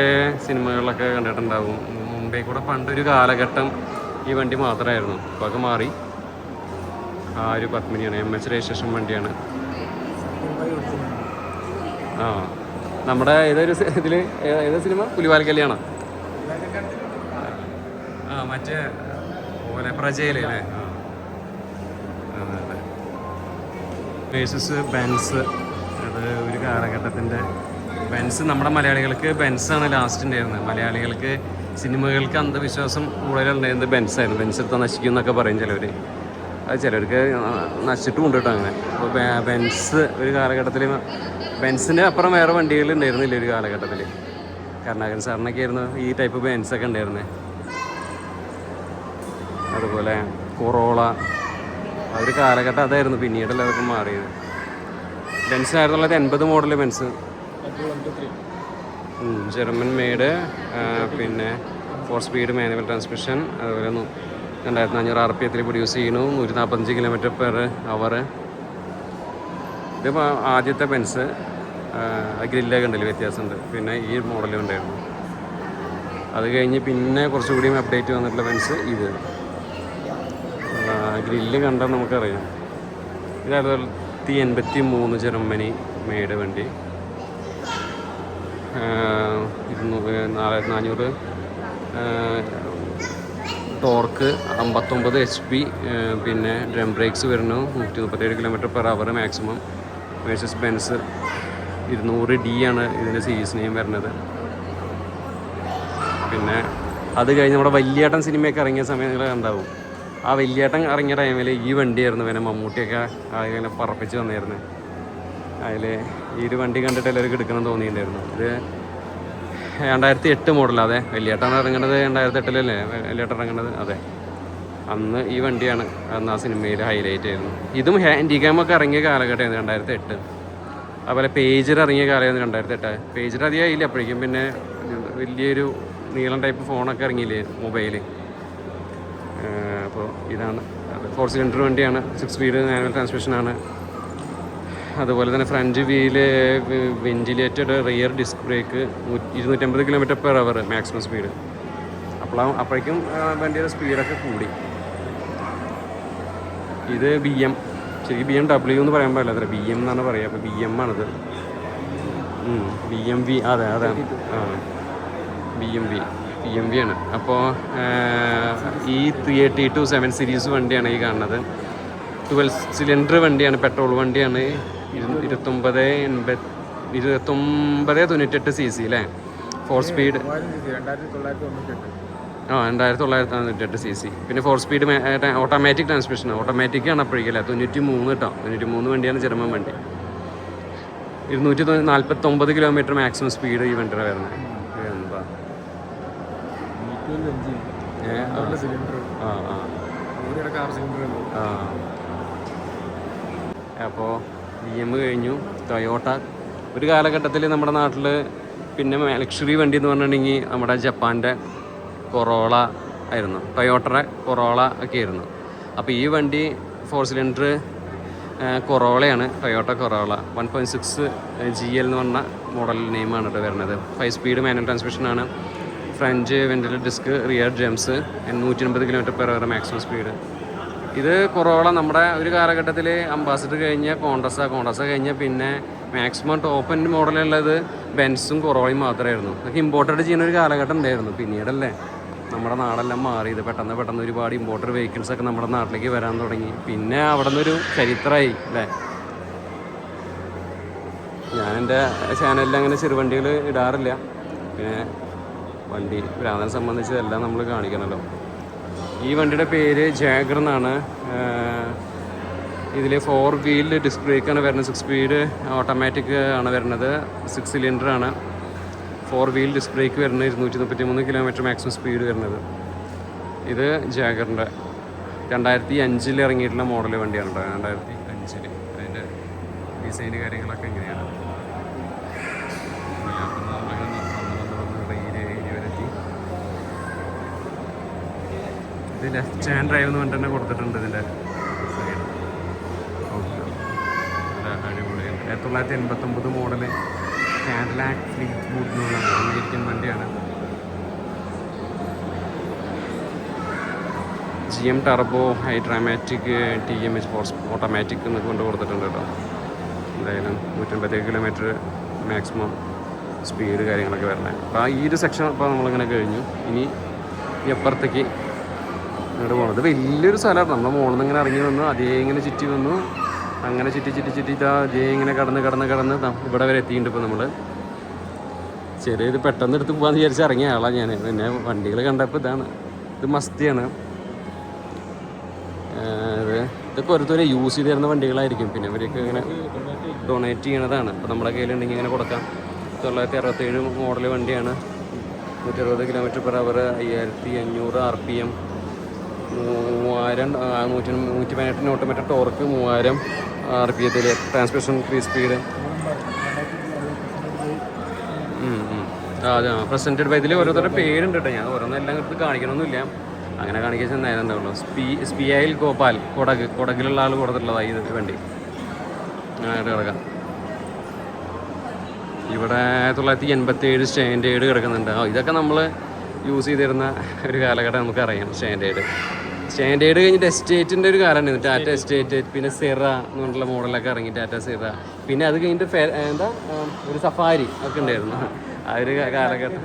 [SPEAKER 1] സിനിമകളിലൊക്കെ കണ്ടിട്ടുണ്ടാവും. മുംബൈ കൂടെ പണ്ടൊരു കാലഘട്ടം ഈ വണ്ടി മാത്രമായിരുന്നു. ഇപ്പോൾ ഒക്കെ മാറി. ഒരു പത്മിനിയാണ്, MH രജിസ്ട്രേഷൻ വണ്ടിയാണ്. നമ്മുടെ ഇതിൽ ഏത് സിനിമ? പുലിവാൽ കല്യാണം. മറ്റേ പോലെ പ്രജയിലെ അല്ലേ? അതെ. Basis Benz. അത് ഒരു കാലഘട്ടത്തിൻ്റെ ബെൻസ്. നമ്മുടെ മലയാളികൾക്ക് ബെൻസാണ് ലാസ്റ്റ് ഉണ്ടായിരുന്നത്. മലയാളികൾക്ക് സിനിമകൾക്ക് അന്ധവിശ്വാസം കൂടുതലുണ്ടായിരുന്നത് ബെൻസായിരുന്നു. ബെൻസ് എടുത്താൽ നശിക്കും എന്നൊക്കെ പറയും ചിലവർ. അത് ചിലർക്ക് നശിച്ചിട്ടും ഉണ്ട് കേട്ടോ അങ്ങനെ. അപ്പോൾ ബെൻസ് ഒരു കാലഘട്ടത്തിൽ, ബെൻസിൻ്റെ അപ്പുറം വേറെ വണ്ടികൾ ഉണ്ടായിരുന്നില്ല ഒരു കാലഘട്ടത്തിൽ. കരുണാകരൻ സാറിനൊക്കെ ആയിരുന്നു ഈ ടൈപ്പ് ബെൻസൊക്കെ ഉണ്ടായിരുന്നത്. അതുപോലെ കൊറോള, ഒരു കാലഘട്ടം അതായിരുന്നു. പിന്നീടല്ല അതൊക്കെ മാറിയത്. Benz 1980 model Benz, German made. പിന്നെ 4 സ്പീഡ് മാനുവൽ ട്രാൻസ്മിഷൻ. അതുപോലെ 2500 RPM പ്രൊഡ്യൂസ് ചെയ്യുന്നു, 145 km/h. ഇത് ആദ്യത്തെ ബെൻസ്. ഗ്രില്ലൊക്കെ ഉണ്ടല്ലോ, വ്യത്യാസമുണ്ട്. പിന്നെ ഈ മോഡലും ഉണ്ടായിരുന്നു. അത് കഴിഞ്ഞ് പിന്നെ കുറച്ചുകൂടിയും അപ്ഡേറ്റ് വന്നിട്ടുള്ള ബെൻസ് ഇത്. ഗ്രില്ല് കണ്ടാൽ നമുക്കറിയാം. ഇത് 1983 ജർമ്മനി മെയ്ഡ് വണ്ടി. 400 ടോർക്ക്, 59 HP. പിന്നെ ഡ്രം ബ്രേക്സ് വരുന്നു, 137 km/h maximum. Versus Benz 200D ആണ് ഇതിൻ്റെ സീരീസ് നെയിം വരുന്നത്. പിന്നെ അത് കഴിഞ്ഞ് നമ്മുടെ വല്യേട്ടൻ സിനിമയൊക്കെ ഇറങ്ങിയ സമയങ്ങൾ ഉണ്ടാവും. ആ വല്യേട്ടൻ ഇറങ്ങിയ ടൈമിൽ ഈ വണ്ടിയായിരുന്നു പിന്നെ മമ്മൂട്ടിയൊക്കെ അതിങ്ങനെ പറപ്പിച്ച് വന്നിരുന്നത്. അതിൽ ഈ ഒരു വണ്ടി കണ്ടിട്ട് എല്ലാവർക്കും എടുക്കണം തോന്നിയിട്ടുണ്ടായിരുന്നു. ഇത് 2008 മോഡൽ. അതെ, വല്യേട്ടൻ ഇറങ്ങുന്നത് 2008 വല്യേട്ടൻ ഇറങ്ങുന്നത്. അതെ, അന്ന് ഈ വണ്ടിയാണ് അന്ന് ആ സിനിമയിൽ ഹൈലൈറ്റ് ആയിരുന്നു. ഇതും ഹാൻഡിക്യാമൊക്കെ ഇറങ്ങിയ കാലഘട്ടമായിരുന്നു 2008. അതുപോലെ പേജർ ഇറങ്ങിയ കാലമായിരുന്നു 2008. പേജർ അധികം ആയില്ല അപ്പോഴേക്കും. പിന്നെ വലിയൊരു നീളം ടൈപ്പ് ഫോണൊക്കെ ഇറങ്ങിയില്ലേ, മൊബൈൽ. അപ്പോൾ ഇതാണ് അത്. 4 സിലിണ്ടർ വണ്ടിയാണ്, 6 സ്പീഡ് മാനുവൽ ട്രാൻസ്മിഷനാണ്. അതുപോലെ തന്നെ front wheel ventilated, rear disc brake, 250 km/h maximum speed. അപ്പോഴേക്കും വണ്ടിയുടെ സ്പീഡൊക്കെ കൂടി. ഇത് BM, ശരിക്കും BMW എന്ന് പറയാൻ പാടില്ല, അത്ര BM എന്നാണ് പറയുക. അപ്പോൾ BM ആണിത്. BMW. അതെ, BMW ആണ്. അപ്പോൾ ഈ 382 സീരീസ് വണ്ടിയാണ് ഈ കാണുന്നത്. 12 സിലിണ്ടർ വണ്ടിയാണ്, പെട്രോൾ വണ്ടിയാണ്. 2998 cc അല്ലേ? 4 സ്പീഡ്. 2998 cc. പിന്നെ 4 സ്പീഡ് ഓട്ടോമാറ്റിക് ട്രാൻസ്മിഷൻ. ഓട്ടോമാറ്റിക്കാണ് അപ്പോഴേക്കല്ലേ. 93 കേട്ടോ. 93 വണ്ടിയാണ്, ജർമ്മൻ വണ്ടി. 249 km മാക്സിമം സ്പീഡ് ഈ വണ്ടിയുടെ വരുന്നത്. എന്താ
[SPEAKER 2] സിലിണ്ടർ.
[SPEAKER 1] ആ ആ
[SPEAKER 2] കാർ സിലിണ്ടർ.
[SPEAKER 1] ആ. അപ്പോൾ BM കഴിഞ്ഞു. ടൊയോട്ട ഒരു കാലഘട്ടത്തിൽ നമ്മുടെ നാട്ടിൽ പിന്നെ ലക്ഷറി വണ്ടി എന്ന് പറഞ്ഞിട്ടുണ്ടെങ്കിൽ നമ്മുടെ ജപ്പാൻ്റെ കൊറോള ആയിരുന്നു, ടൊയോട്ടയുടെ കൊറോള ഒക്കെ ആയിരുന്നു. അപ്പോൾ ഈ വണ്ടി 4 സിലിണ്ടർ കൊറോളയാണ്, ടൊയോട്ട കൊറോള 1.6 GL എന്ന് പറഞ്ഞ മോഡൽ നെയിമാണ് കേട്ടോ വരുന്നത്. 5 സ്പീഡ് മാനുവൽ ട്രാൻസ്മിഷനാണ്, ഫ്രഞ്ച് വെൻറ്റിലേറ്റർ ഡിസ്ക്, റിയർ ജംസ്, 180 km/h മാക്സിമം സ്പീഡ്. ഇത് കൊറോള നമ്മുടെ ഒരു കാലഘട്ടത്തിൽ അംബാസിഡർ കഴിഞ്ഞ കോണ്ടസ കഴിഞ്ഞ പിന്നെ മാക്സിമം ടോപ്പ് എൻഡ് മോഡലുള്ളത് ബെൻസും കൊറോളയും മാത്രമായിരുന്നു. അതൊക്കെ ഇമ്പോർട്ടഡ് ചെയ്യുന്ന ഒരു കാലഘട്ടം ഉണ്ടായിരുന്നു. പിന്നീടല്ലേ നമ്മുടെ നാടെല്ലാം മാറിയത്. പെട്ടെന്ന് ഒരുപാട് ഇമ്പോർട്ടഡ് വെഹിക്കിൾസൊക്കെ നമ്മുടെ നാട്ടിലേക്ക് വരാൻ തുടങ്ങി. പിന്നെ അവിടെ നിന്നൊരു ചരിത്രമായി അല്ലേ. ഞാൻ എൻ്റെ ചാനലിൽ അങ്ങനെ ചെറുവണ്ടികൾ ഇടാറില്ല. പിന്നെ വണ്ടി ഭ്രാന്തനെ സംബന്ധിച്ച് എല്ലാം നമ്മൾ കാണിക്കണമല്ലോ. ഈ വണ്ടിയുടെ പേര് ജാഗർ എന്നാണ്. ഇതിൽ 4 വീൽ ഡിസ്ക് ബ്രേക്കാണ് വരുന്നത്. 6 സ്പീഡ് ഓട്ടോമാറ്റിക് ആണ് വരുന്നത്. 6 സിലിണ്ടറാണ്. 4 വീൽ ഡിസ്ക് ബ്രേക്ക് വരുന്നത്. 233 km മാക്സിമം സ്പീഡ് വരുന്നത്. ഇത് ജാഗറിൻ്റെ 2005 ഇറങ്ങിയിട്ടുള്ള മോഡൽ വണ്ടിയാണ് കേട്ടോ. 2005. അതിൻ്റെ ഡിസൈന് കാര്യങ്ങളൊക്കെ എങ്ങനെയാണ്. ഇത് ലെഫ്റ്റ് ഹാൻഡ് ഡ്രൈവ് എന്ന് പറഞ്ഞിട്ട് തന്നെ കൊടുത്തിട്ടുണ്ട് ഇതിൻ്റെ സൈഡ്. അടിപൊളിയാണ്. 1989 മോഡല് കാഡിലാക്ക് ഫ്ലീറ്റ് ബൂട്ട് എന്ന് പറഞ്ഞ അമേരിക്കൻ വണ്ടിയാണ്. GM turbo Hydramatic TMH force automatic എന്നൊക്കെ കൊണ്ട് കൊടുത്തിട്ടുണ്ട് കേട്ടോ. എന്തായാലും 150 km മാക്സിമം സ്പീഡ് കാര്യങ്ങളൊക്കെ വരണേ. അപ്പോൾ ഈ ഒരു സെക്ഷൻ അപ്പോൾ നമ്മളിങ്ങനെ കഴിഞ്ഞു. ഇനി അപ്പുറത്തേക്ക് ഇങ്ങോട്ട് പോകണത് വലിയൊരു സ്ഥലമാണ്. നമ്മുടെ മുകളിൽ നിന്ന് ഇങ്ങനെ ഇറങ്ങി വന്നു, അതേ ഇങ്ങനെ ചുറ്റി വന്നു, അങ്ങനെ ചുറ്റി ഇതാ അതേ ഇങ്ങനെ കടന്ന് ഇവിടെ വരെ എത്തിയിട്ടുണ്ട്. ഇപ്പോൾ നമ്മൾ ഇത് പെട്ടെന്ന് എടുത്ത് പോകാമെന്ന് വിചാരിച്ച് ഇറങ്ങിയ ആളാണ് ഞാൻ. പിന്നെ വണ്ടികൾ കണ്ടപ്പോൾ ഇത് മസ്തിയാണ്. ഇതൊക്കെ ഓരോരുത്തരെ യൂസ് ചെയ്ത് തരുന്ന വണ്ടികളായിരിക്കും. പിന്നെ ഇവരൊക്കെ ഇങ്ങനെ ഡൊണേറ്റ് ചെയ്യണതാണ്. അപ്പോൾ നമ്മുടെ കയ്യിലുണ്ടെങ്കിൽ ഇങ്ങനെ കൊടുക്കാം. 1967 മോഡൽ വണ്ടിയാണ്. 160 km/h, 5500 RPM, 118 automatic torque, 3000 RPM, transmission 3 speed. അതെ, പ്രസൻറ്റഡ് ബൈ. ഇതിൽ ഓരോരുത്തരുടെ പേരുണ്ട് കേട്ടോ. ഞാൻ ഓരോന്നെല്ലാം എടുത്ത് കാണിക്കണമെന്നില്ല, അങ്ങനെ കാണിക്കാൻ നേരം ഉണ്ടാവുള്ളൂ. സ്പിയയിൽ ഗോപാൽ, കൊടകിലുള്ള ആൾ കൊടുത്തിട്ടുള്ളതാണ് ഈ വണ്ടി. അങ്ങനെ കിടക്കാം. ഇവിടെ 1987 സ്റ്റാൻഡേർഡ് കിടക്കുന്നുണ്ട്. ഇതൊക്കെ നമ്മൾ യൂസ് ചെയ്തിരുന്ന ഒരു കാലഘട്ടം നമുക്കറിയാം. സ്റ്റാൻഡേർഡ് കഴിഞ്ഞിട്ട് എസ്റ്റേറ്റിൻ്റെ ഒരു കാലം ഉണ്ടായിരുന്നു, ടാറ്റ എസ്റ്റേറ്റ്. പിന്നെ സിറ എന്ന് പറഞ്ഞിട്ടുള്ള മോഡലൊക്കെ ഇറങ്ങി, ടാറ്റ സിറ. പിന്നെ അത് കഴിഞ്ഞിട്ട് ഒരു സഫാരി ഒക്കെ ഉണ്ടായിരുന്നു ആ ഒരു കാലഘട്ടം.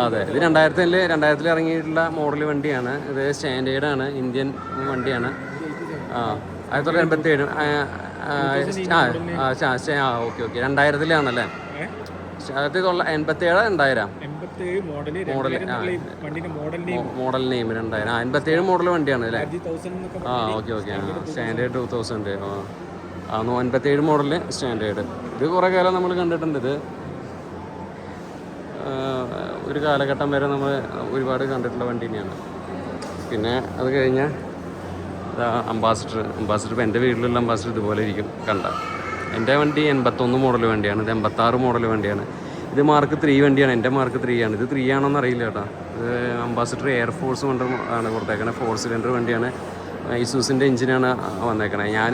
[SPEAKER 1] അതെ, ഇത് 2000 ഇറങ്ങിയിട്ടുള്ള മോഡൽ വണ്ടിയാണ്. ഇത് സ്റ്റാൻഡേർഡാണ്, ഇന്ത്യൻ വണ്ടിയാണ്. 1987. ഓക്കെ 2000-ലാണല്ലേ. 1987 2000 model name 2000. 57 മോഡൽ വണ്ടിയാണ് അല്ലേ. Okay standard 2000. 57 model standard. ഇത് കുറേ കാലം നമ്മൾ കണ്ടിട്ടുണ്ട്. ഇത് ഒരു കാലഘട്ടം വരെ നമ്മൾ ഒരുപാട് കണ്ടിട്ടുള്ള വണ്ടി തന്നെയാണ്. പിന്നെ അത് കഴിഞ്ഞാൽ അംബാസിഡർ. ഇപ്പോൾ എൻ്റെ വീട്ടിലുള്ള അംബാസിഡർ ഇതുപോലെ ഇരിക്കും കണ്ട. എൻ്റെ വണ്ടി 81 മോഡൽ വണ്ടിയാണ്. ഇത് 86 മോഡൽ വണ്ടിയാണ്. ഇത് മാർക്ക് 3 വണ്ടിയാണ്. എൻ്റെ മാർക്ക് 3 ആണ്. ഇത് 3 ആണോന്ന് അറിയില്ല കേട്ടോ. ഇത് അംബാസിഡർ എയർഫോഴ്സ് കൊണ്ട് ആണ് കൊടുത്തേക്കണത്. 4 സിലിണ്ടർ വണ്ടിയാണ്. ഇസൂസിൻ്റെ എഞ്ചിനാണ് വന്നേക്കണത്. ഞാൻ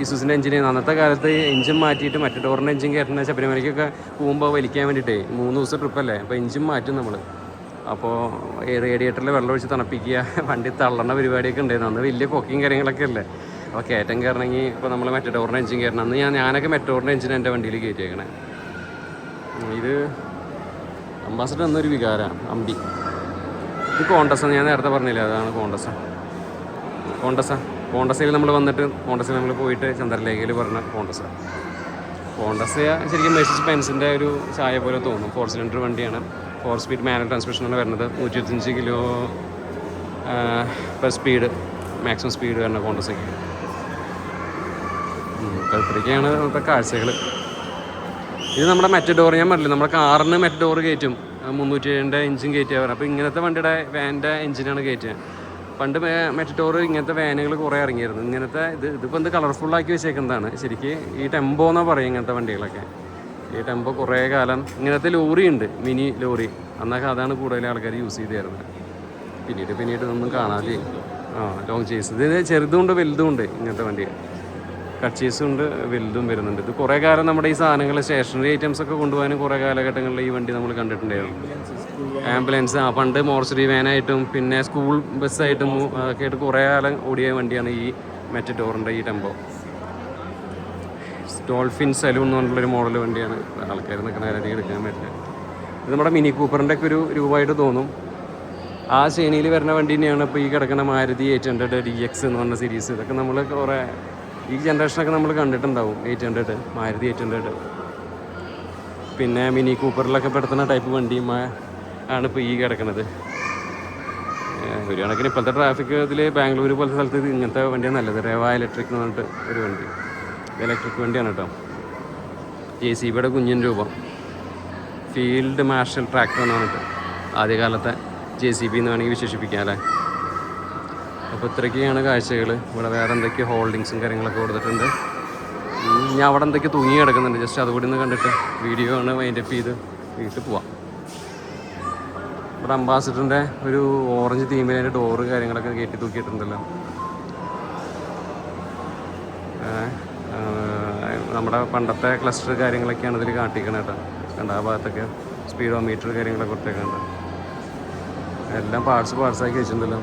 [SPEAKER 1] ഇസൂസിൻ്റെ എഞ്ചിന് അന്നത്തെ കാലത്ത് എഞ്ചിൻ മാറ്റിയിട്ട് മറ്റേ ഡോറിൻ്റെ എഞ്ചിൻ കയറ്റുന്ന ശബരിമലയ്ക്കൊക്കെ പോകുമ്പോൾ വലിക്കാൻ വേണ്ടിയിട്ടേ 3 ദിവസം ട്രിപ്പല്ലേ. അപ്പോൾ എഞ്ചിൻ മാറ്റും നമ്മൾ. അപ്പോൾ റേഡിയേറ്ററിൽ വെള്ളം ഒഴിച്ച് തണുപ്പിക്കുക, വണ്ടി തള്ളണ പരിപാടിയൊക്കെ ഉണ്ടായിരുന്നു. അന്ന് വലിയ പൊക്കിയും കാര്യങ്ങളൊക്കെ അല്ലേ. അപ്പോൾ കയറ്റം കയറണമെങ്കിൽ ഇപ്പോൾ നമ്മൾ മെറ്റഡോറിൻ്റെ എഞ്ചിൻ കയറണം. അന്ന് ഞാനൊക്കെ മെറ്റഡോറിൻ്റെ എഞ്ചിൻ എൻ്റെ വണ്ടിയിൽ കയറ്റിയേക്കണേ. ഇത് അംബാസിഡർ എന്നൊരു വികാരമാണ്. അമ്പി. ഇത് കോണ്ടസ. ഞാൻ നേരത്തെ പറഞ്ഞില്ല, അതാണ് കോണ്ടസയിൽ നമ്മൾ വന്നിട്ട് കോണ്ടസയിൽ നമ്മൾ പോയിട്ട് ചന്ദ്രലേഖയിൽ പറഞ്ഞ കോണ്ടസ ശരിക്കും മെഴ്സിഡസ് ബെൻസിൻ്റെ ഒരു ചായ പോലെ തോന്നും. 4 സിലിണ്ടർ വണ്ടിയാണ്. 4 സ്പീഡ് മാനുവൽ ട്രാൻസ്മിഷനാണ് വരുന്നത്. 125 km സ്പീഡ് മാക്സിമം സ്പീഡ് വരുന്ന കോണ്ടസയ്ക്ക്. ഇത്രയൊക്കെയാണ് ഇപ്പോഴത്തെ കാഴ്ചകൾ. ഇത് നമ്മുടെ മെറ്റഡോർ. ഞാൻ പറഞ്ഞില്ല, നമ്മുടെ കാറിന് മെറ്റഡോർ കയറ്റും. 307 എഞ്ചിൻ കയറ്റിയാൽ പറയുന്നത്. അപ്പോൾ ഇങ്ങനത്തെ വണ്ടിയുടെ വാൻ്റെ എഞ്ചിനാണ് കയറ്റുക. പണ്ട് മെറ്റഡോർ ഇങ്ങനത്തെ വാനുകൾ കുറേ ഇറങ്ങിയിരുന്നു. ഇങ്ങനത്തെ ഇതിപ്പോൾ എന്ത് കളർഫുള്ളാക്കി വെച്ചേക്കുന്നതാണ്. ശരിക്ക് ഈ ടെമ്പോ എന്നാണ് പറയും ഇങ്ങനത്തെ വണ്ടികളൊക്കെ. ഈ ടെമ്പോ കുറേ കാലം ഇങ്ങനത്തെ ലോറി ഉണ്ട്, മിനി ലോറി. അന്നൊക്കെ അതാണ് കൂടുതൽ ആൾക്കാർ യൂസ് ചെയ്തിരുന്നത്. പിന്നീട് ഒന്നും കാണാതെ ലോങ് ചേസ്. ഇത് ചെറുതുമുണ്ട് വലുതുമുണ്ട് ഇങ്ങനത്തെ വണ്ടി. കട്ട് ചേസും ഉണ്ട്, വലുതും വരുന്നുണ്ട്. ഇത് കുറേ കാലം നമ്മുടെ ഈ സാധനങ്ങൾ സ്റ്റേഷനറി ഐറ്റംസ് ഒക്കെ കൊണ്ടുപോകാനും കുറേ കാലഘട്ടങ്ങളിൽ ഈ വണ്ടി നമ്മൾ കണ്ടിട്ടുണ്ടായിരുന്നു. ആംബുലൻസ് പണ്ട് മോർച്ചറി വാനായിട്ടും പിന്നെ സ്കൂൾ ബസ്സായിട്ടും ഒക്കെ ആയിട്ട് കുറേ കാലം ഓടിയ വണ്ടിയാണ് ഈ മെറ്റഡോറിൻ്റെ ഈ ടെമ്പോ. ഡോൾഫിൻ സലൂൺ എന്ന് പറഞ്ഞിട്ടുള്ളൊരു മോഡൽ വണ്ടിയാണ്. ആൾക്കാർ നിൽക്കുന്ന കാര്യം എടുക്കാൻ പറ്റില്ല. ഇത് നമ്മുടെ മിനി കൂപ്പറിൻ്റെ ഒക്കെ ഒരു രൂപമായിട്ട് തോന്നും. ആ ശ്രേണിയിൽ വരുന്ന വണ്ടി തന്നെയാണ് ഇപ്പോൾ ഈ കിടക്കുന്ന മാരുതി 800 DX എന്ന് പറഞ്ഞ സീരീസ്. ഇതൊക്കെ നമ്മൾ കുറേ ഈ ജനറേഷനൊക്കെ നമ്മൾ കണ്ടിട്ടുണ്ടാവും. 800 മാരുതി 800. പിന്നെ മിനി കൂപ്പറിലൊക്കെ പെടുത്തുന്ന ടൈപ്പ് വണ്ടിയും ആണ് ഇപ്പോൾ ഈ കിടക്കുന്നത്. ഒരു കണക്കിന് ഇപ്പോഴത്തെ ട്രാഫിക് ഇതിൽ ബാംഗ്ലൂർ പോലത്തെ സ്ഥലത്ത് ഇങ്ങനത്തെ വണ്ടിയാണ് നല്ലത്. റേവ ഇലക്ട്രിക് എന്ന് പറഞ്ഞിട്ട് ഒരു വണ്ടി, ഇലക്ട്രിക് വണ്ടിയാണ് കേട്ടോ. JCBയുടെ കുഞ്ഞൻ രൂപം, ഫീൽഡ് മാർഷൽ ട്രാക്ടർ എന്ന് പറഞ്ഞിട്ട് ആദ്യകാലത്തെ JCB എന്ന് വേണമെങ്കിൽ വിശേഷിപ്പിക്കാം അല്ലേ. അപ്പോൾ ഇത്രയൊക്കെയാണ് കാഴ്ചകൾ. ഇവിടെ വേറെ എന്തൊക്കെയോ ഹോൾഡിങ്സും കാര്യങ്ങളൊക്കെ കൊടുത്തിട്ടുണ്ട്. ഞാൻ അവിടെ എന്തൊക്കെ തൂങ്ങി കിടക്കുന്നുണ്ട്. ജസ്റ്റ് അതുകൂടി ഒന്ന് കണ്ടിട്ട് വീഡിയോ ആണ് വൈൻഡപ്പ് ചെയ്ത് വീട്ടിൽ പോവാം. ഇവിടെ അംബാസിഡറിൻ്റെ ഒരു ഓറഞ്ച് തീമിൻ്റെ ഡോറ് കാര്യങ്ങളൊക്കെ കയറ്റി തൂക്കിയിട്ടുണ്ടല്ലോ. നമ്മുടെ പണ്ടത്തെ ക്ലസ്റ്റർ കാര്യങ്ങളൊക്കെയാണ് ഇതിൽ കാട്ടിക്കണം കേട്ടോ. കണ്ട ആ ഭാഗത്തൊക്കെ സ്പീഡോ മീറ്റർ കാര്യങ്ങളൊക്കെ കൊടുത്തേക്കുണ്ട്. എല്ലാം പാർട്സാക്കി വെച്ചിട്ടുണ്ടല്ലോ.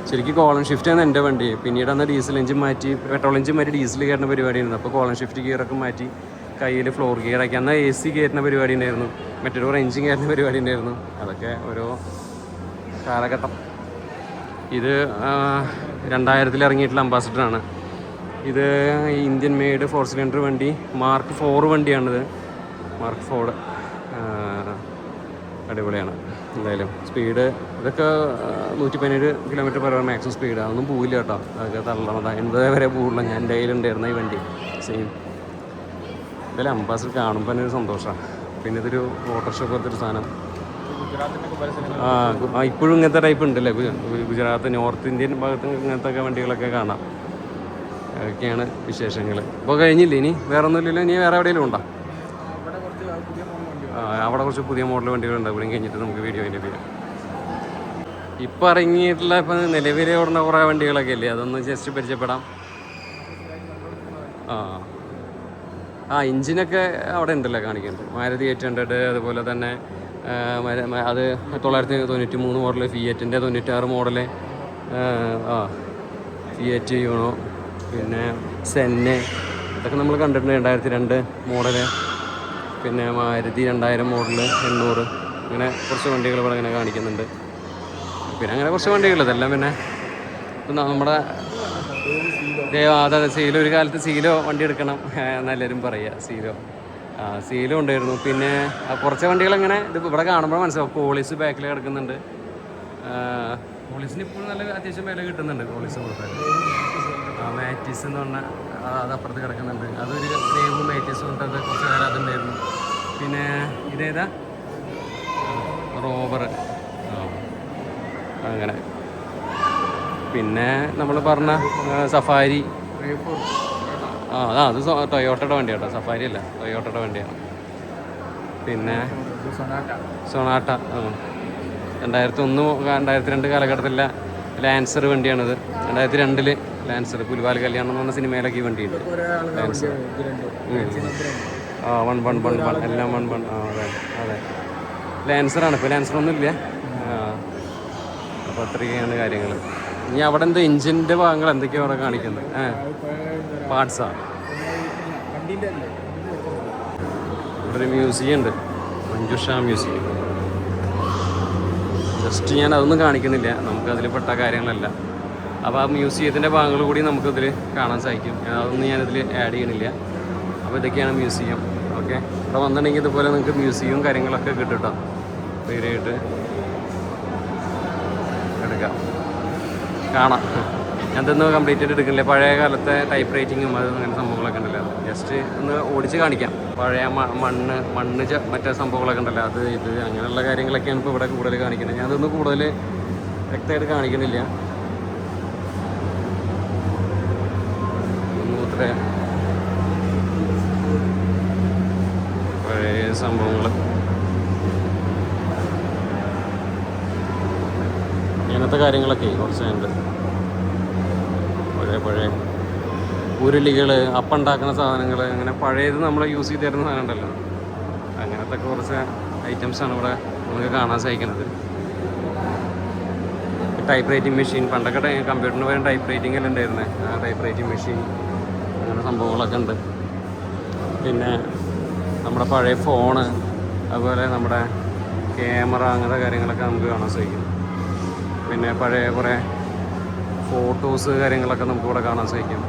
[SPEAKER 1] ശരിക്കും കോളൻ ഷിഫ്റ്റ് ആണ് എൻ്റെ വണ്ടി. പിന്നീട് അന്ന് ഡീസൽ എഞ്ചിൻ മാറ്റി പെട്രോൾ എഞ്ചിൻ മാറ്റി ഡീസൽ കയറുന്ന പരിപാടിയായിരുന്നു. അപ്പോൾ കോളൻ ഷിഫ്റ്റ് ഗിയറൊക്കെ മാറ്റി കയ്യിൽ ഫ്ലോർ ഗിയറാക്കി. അന്ന് AC കയറ്റുന്ന പരിപാടി ഉണ്ടായിരുന്നു, മെറ്റഡോർ എഞ്ചിൻ കയറുന്ന പരിപാടി ഉണ്ടായിരുന്നു. അതൊക്കെ ഓരോ കാലഘട്ടം. ഇത് 2000 ഇറങ്ങിയിട്ടുള്ള അംബാസിഡറാണ്. ഇത് ഇന്ത്യൻ മെയ്ഡ് 4 സിലിണ്ടർ വണ്ടി, മാർക്ക് 4 വണ്ടിയാണിത്. മാർക്ക് 4 അടിപൊളിയാണ് എന്തായാലും. സ്പീഡ് ഇതൊക്കെ 117 km/h മാക്സിമം സ്പീഡ്. അതൊന്നും പോവില്ല കേട്ടോ. അതൊക്കെ തള്ളണതാണ്. 80 വരെ പോവുള്ളൂ. ഞാൻ എൻ്റെ കയ്യിലുണ്ടായിരുന്ന ഈ വണ്ടി സെയിം. എന്തായാലും അംബാസിഡർ കാണുമ്പോൾ തന്നെ ഒരു സന്തോഷമാണ്. പിന്നെ ഇതൊരു ഓട്ടോറിക്ഷ പോലത്തെ ഒരു സാധനം. ഇപ്പോഴും ഇങ്ങനത്തെ ടൈപ്പ് ഉണ്ടല്ലേ ഗുജറാത്ത്, നോർത്ത് ഇന്ത്യൻ ഭാഗത്ത് ഇങ്ങനത്തെ ഒക്കെ വണ്ടികളൊക്കെ കാണാം. അതൊക്കെയാണ് വിശേഷങ്ങൾ. ഇപ്പോൾ കഴിഞ്ഞില്ലേ? ഇനി വേറെ ഒന്നുമില്ലല്ലോ. ഇനി വേറെ എവിടെയെങ്കിലും ഉണ്ടോ? അവിടെ കുറച്ച് പുതിയ മോഡൽ വണ്ടികളുണ്ട്. ഇവിടെയും കഴിഞ്ഞിട്ട് നമുക്ക് വീഡിയോ അതിൻ്റെ പേര്. ഇപ്പോൾ ഇറങ്ങിയിട്ടുള്ള ഇപ്പം നിലവിലെ ഓടുന്ന കുറേ വണ്ടികളൊക്കെ അല്ലേ, അതൊന്ന് ജസ്റ്റ് പരിചയപ്പെടാം. ഇഞ്ചിനൊക്കെ അവിടെ ഉണ്ടല്ലോ കാണിക്കുന്നുണ്ട്. മാരുതി 800, അതുപോലെ തന്നെ അത് 993 മോഡൽ ഫിയറ്റിൻ്റെ 96 മോഡല്, ഫിയറ്റ് യൂണോ, പിന്നെ സെന്നെ, ഇതൊക്കെ നമ്മൾ കണ്ടിട്ടുണ്ട്. 2002 മോഡല്, പിന്നെ മാരുതി 2000 മോഡല് 800. അങ്ങനെ കുറച്ച് വണ്ടികൾ ഇവിടെ ഇങ്ങനെ കാണിക്കുന്നുണ്ട്. പിന്നെ അങ്ങനെ കുറച്ച് വണ്ടികൾ ഇതെല്ലാം പിന്നെ നമ്മുടെ അതെ സീലോ. ഒരു കാലത്ത് സീലോ വണ്ടി എടുക്കണം എന്നെല്ലാവരും പറയുക. സീലോ ഉണ്ടായിരുന്നു. പിന്നെ കുറച്ച് വണ്ടികളങ്ങനെ ഇത് ഇവിടെ കാണുമ്പോൾ മനസ്സിലാവും. പോളീസ് ബാക്കിൽ കിടക്കുന്നുണ്ട്. പോളീസിന് ഇപ്പോഴും നല്ല അത്യാവശ്യം വില കിട്ടുന്നുണ്ട്. പോളീസ് കൊടുത്താൽ മാറ്റിസ് എന്ന് പറഞ്ഞാൽ അത് അപ്പുറത്ത് കിടക്കുന്നുണ്ട്. അതൊരു ദേവും മാറ്റിസും ഉണ്ട്. അത് കുറച്ച് കാലം അതുണ്ടായിരുന്നു. പിന്നെ ഇതേതാ റോവർ അങ്ങനെ. പിന്നെ നമ്മൾ പറഞ്ഞ സഫാരി, അത് ടൊയോട്ടയുടെ വണ്ടിയാണ് കേട്ടോ. സഫാരി അല്ല, ടൊയോട്ടയുടെ വണ്ടിയാണ്. പിന്നെ സൊനാട്ട 2001 2002 കാലഘട്ടത്തിലെ ലാൻസർ വണ്ടിയാണിത്. 2002 ലാൻസർ, പുലിവാൽ കല്യാണം എന്ന് പറഞ്ഞ സിനിമയിലൊക്കെ ഈ വണ്ടിയുണ്ട്. ലാൻസർ 111 എല്ലാം 11. അതെ ലാൻസറാണ്. ഇപ്പോൾ ലാൻസറൊന്നുമില്ല. അപ്പോൾ അത്രയൊക്കെയാണ് കാര്യങ്ങൾ. ഇനി അവിടെ എന്തോ എഞ്ചിൻ്റെ ഭാഗങ്ങൾ എന്തൊക്കെയാണ് അവിടെ കാണിക്കുന്നത്? പാർട്സാ. ഇവിടെ ഒരു മ്യൂസിയം ഉണ്ട്, മഞ്ജുഷ മ്യൂസിയം. ജസ്റ്റ് ഞാൻ അതൊന്നും കാണിക്കുന്നില്ല, നമുക്കതിൽ പെട്ട കാര്യങ്ങളല്ല. അപ്പോൾ ആ മ്യൂസിയത്തിൻ്റെ ഭാഗങ്ങൾ കൂടി നമുക്കതിൽ കാണാൻ സാധിക്കും. അതൊന്നും ഞാനിതിൽ ആഡ് ചെയ്യണില്ല. അപ്പോൾ ഇതൊക്കെയാണ് മ്യൂസിയം. ഓക്കെ, ഇവിടെ വന്നിട്ടുണ്ടെങ്കിൽ ഇതുപോലെ നിങ്ങൾക്ക് മ്യൂസിയവും കാര്യങ്ങളൊക്കെ കിട്ടും കേട്ടോ. പേരായിട്ട് എടുക്കാം, കാണാം. ഞാൻ ഇതൊന്നും കംപ്ലീറ്റ് ആയിട്ട് എടുക്കുന്നില്ല. പഴയ കാലത്തെ ടൈപ്പ് റൈറ്റിങ്ങും അത് അങ്ങനെ സംഭവങ്ങളൊക്കെ ഉണ്ടല്ലോ, ജസ്റ്റ് ഒന്ന് ഓടിച്ച് കാണിക്കാം. പഴയ മണ്ണ് മറ്റേ സംഭവങ്ങളൊക്കെ ഉണ്ടല്ലോ, അത് ഇത് അങ്ങനെയുള്ള കാര്യങ്ങളൊക്കെയാണ് ഇപ്പോൾ ഇവിടെ കൂടുതൽ കാണിക്കുന്നത്. ഞാനതൊന്നും കൂടുതൽ വ്യക്തമായിട്ട് കാണിക്കുന്നില്ല. ഒന്നും പഴയ സംഭവങ്ങൾ ഇങ്ങനത്തെ കാര്യങ്ങളൊക്കെ കുറച്ചുണ്ട്. പഴയ ഉരുളികൾ, അപ്പുണ്ടാക്കുന്ന സാധനങ്ങൾ, അങ്ങനെ പഴയത് നമ്മൾ യൂസ് ചെയ്ത് തരുന്ന സാധനം ഉണ്ടല്ലോ, അങ്ങനത്തെ കുറച്ച് ഐറ്റംസാണ് ഇവിടെ നമുക്ക് കാണാൻ സാധിക്കുന്നത്. ടൈപ്പ് റൈറ്റിംഗ് മെഷീൻ, പണ്ടൊക്കെ കമ്പ്യൂട്ടറിന് പകരം ടൈപ്പ് റൈറ്റിംഗ് എല്ലാം ഉണ്ടായിരുന്നത്. ആ ടൈപ്പ് റൈറ്റിംഗ് മെഷീൻ അങ്ങനെ സംഭവങ്ങളൊക്കെ ഉണ്ട്. പിന്നെ നമ്മുടെ പഴയ ഫോണ്, അതുപോലെ നമ്മുടെ ക്യാമറ, അങ്ങനത്തെ കാര്യങ്ങളൊക്കെ നമുക്ക് കാണാൻ സാധിക്കും. പിന്നെ പഴയ കുറേ ഫോട്ടോസ് കാര്യങ്ങളൊക്കെ നമുക്കിവിടെ കാണാൻ സാധിക്കും.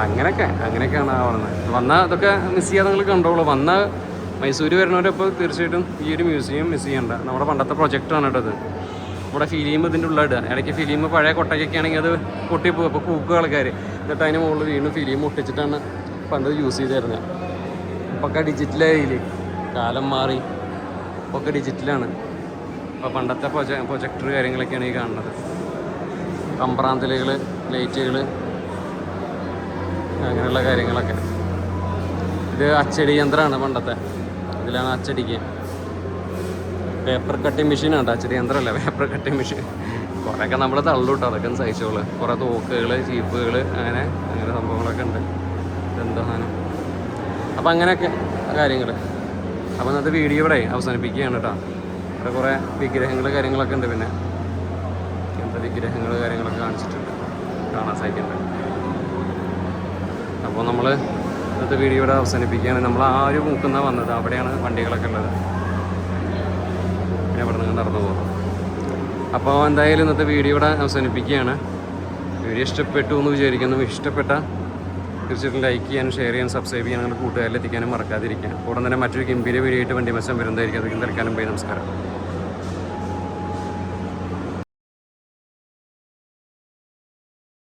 [SPEAKER 1] അങ്ങനെയൊക്കെയാണ് ആവുന്നത്. വന്നാൽ അതൊക്കെ മിസ് ചെയ്യാതെ നിങ്ങൾ കണ്ടോളൂ. വന്നാൽ മൈസൂർ വരുന്നവരപ്പോൾ തീർച്ചയായിട്ടും ഈ ഒരു മ്യൂസിയം മിസ് ചെയ്യണ്ട. നമ്മുടെ പണ്ടത്തെ പ്രൊജക്റ്റാണ് കേട്ടത്. ഇവിടെ ഫിലിം ഇതിൻ്റെ ഉള്ളിടുക. ഇടയ്ക്ക് ഫിലിം പഴയ കൊട്ടയ്ക്കൊക്കെ ആണെങ്കിൽ അത് പൊട്ടിപ്പോകും. അപ്പോൾ കൂക്കുക ആൾക്കാർ, എന്നിട്ട് അതിന് മുകളിൽ വീണ്ടും ഫിലിം ഒട്ടിച്ചിട്ടാണ് പണ്ട് യൂസ് ചെയ്ത് തരുന്നത്. ഇപ്പോൾ ഒക്കെ ഡിജിറ്റലായില്ലേ, കാലം മാറി, ഇപ്പോൾ ഒക്കെ ഡിജിറ്റലാണ്. അപ്പോൾ പണ്ടത്തെ പ്രൊജക്ടർ കാര്യങ്ങളൊക്കെയാണ് ഈ കാണുന്നത്. കമ്പ്രാന്തലുകൾ, ലൈറ്റുകൾ, അങ്ങനെയുള്ള കാര്യങ്ങളൊക്കെ. ഇത് അച്ചടി യന്ത്രമാണ് പണ്ടത്തെ, ഇതിലാണ് അച്ചടിക്കുക. പേപ്പർ കട്ടിങ് മെഷീനാണ്, അച്ചടി യന്ത്രമല്ല, പേപ്പർ കട്ടിങ് മെഷീൻ. കുറേയൊക്കെ നമ്മൾ തള്ളുട്ടോ, അതൊക്കെ ഒന്ന് സഹിച്ചോളൂ. കുറേ തോക്കുകൾ, ചീപ്പുകൾ, അങ്ങനെ സംഭവങ്ങളൊക്കെ ഉണ്ട്. ഇതെന്തോ സാധനം. അപ്പോൾ അങ്ങനെയൊക്കെ കാര്യങ്ങൾ. അപ്പോൾ ഇന്നത്തെ വീഡിയോ ഇവിടെ അവസാനിപ്പിക്കുകയാണ് കേട്ടോ. ഇവിടെ കുറേ വിഗ്രഹങ്ങൾ കാര്യങ്ങളൊക്കെ ഉണ്ട്. പിന്നെ ഇങ്ങനത്തെ വിഗ്രഹങ്ങൾ കാര്യങ്ങളൊക്കെ കാണാൻ സാധിക്കുന്നുണ്ട്. അപ്പോൾ നമ്മൾ ഇന്നത്തെ വീഡിയോ ഇവിടെ അവസാനിപ്പിക്കുകയാണ്. നമ്മൾ ആ ഒരു മുക്കുന്ന വന്നത്, അവിടെയാണ് വണ്ടികളൊക്കെ ഉള്ളത്. പിന്നെ അവിടെ നിന്ന് നടന്നു പോകും. അപ്പോൾ എന്തായാലും ഇന്നത്തെ വീഡിയോ ഇവിടെ അവസാനിപ്പിക്കുകയാണ്. വീഡിയോ ഇഷ്ടപ്പെട്ടു എന്ന് വിചാരിക്കുന്നു. ഇഷ്ടപ്പെട്ട തീർച്ചയായിട്ടും ലൈക്ക് ചെയ്യാനും ഷെയർ ചെയ്യാനും സബ്സ്ക്രൈബ് ചെയ്യാനും നിങ്ങളുടെ കൂട്ടുകാരിലെത്തിക്കാനും മറക്കാതിരിക്കുക. ഉടൻ തന്നെ മറ്റൊരു ഗംഭീര വീഡിയോ ആയിട്ട് വണ്ടി മത്സരം വരുന്നതായിരിക്കും. അതൊക്കെ തൽക്കാലം പോയി. നമസ്കാരം.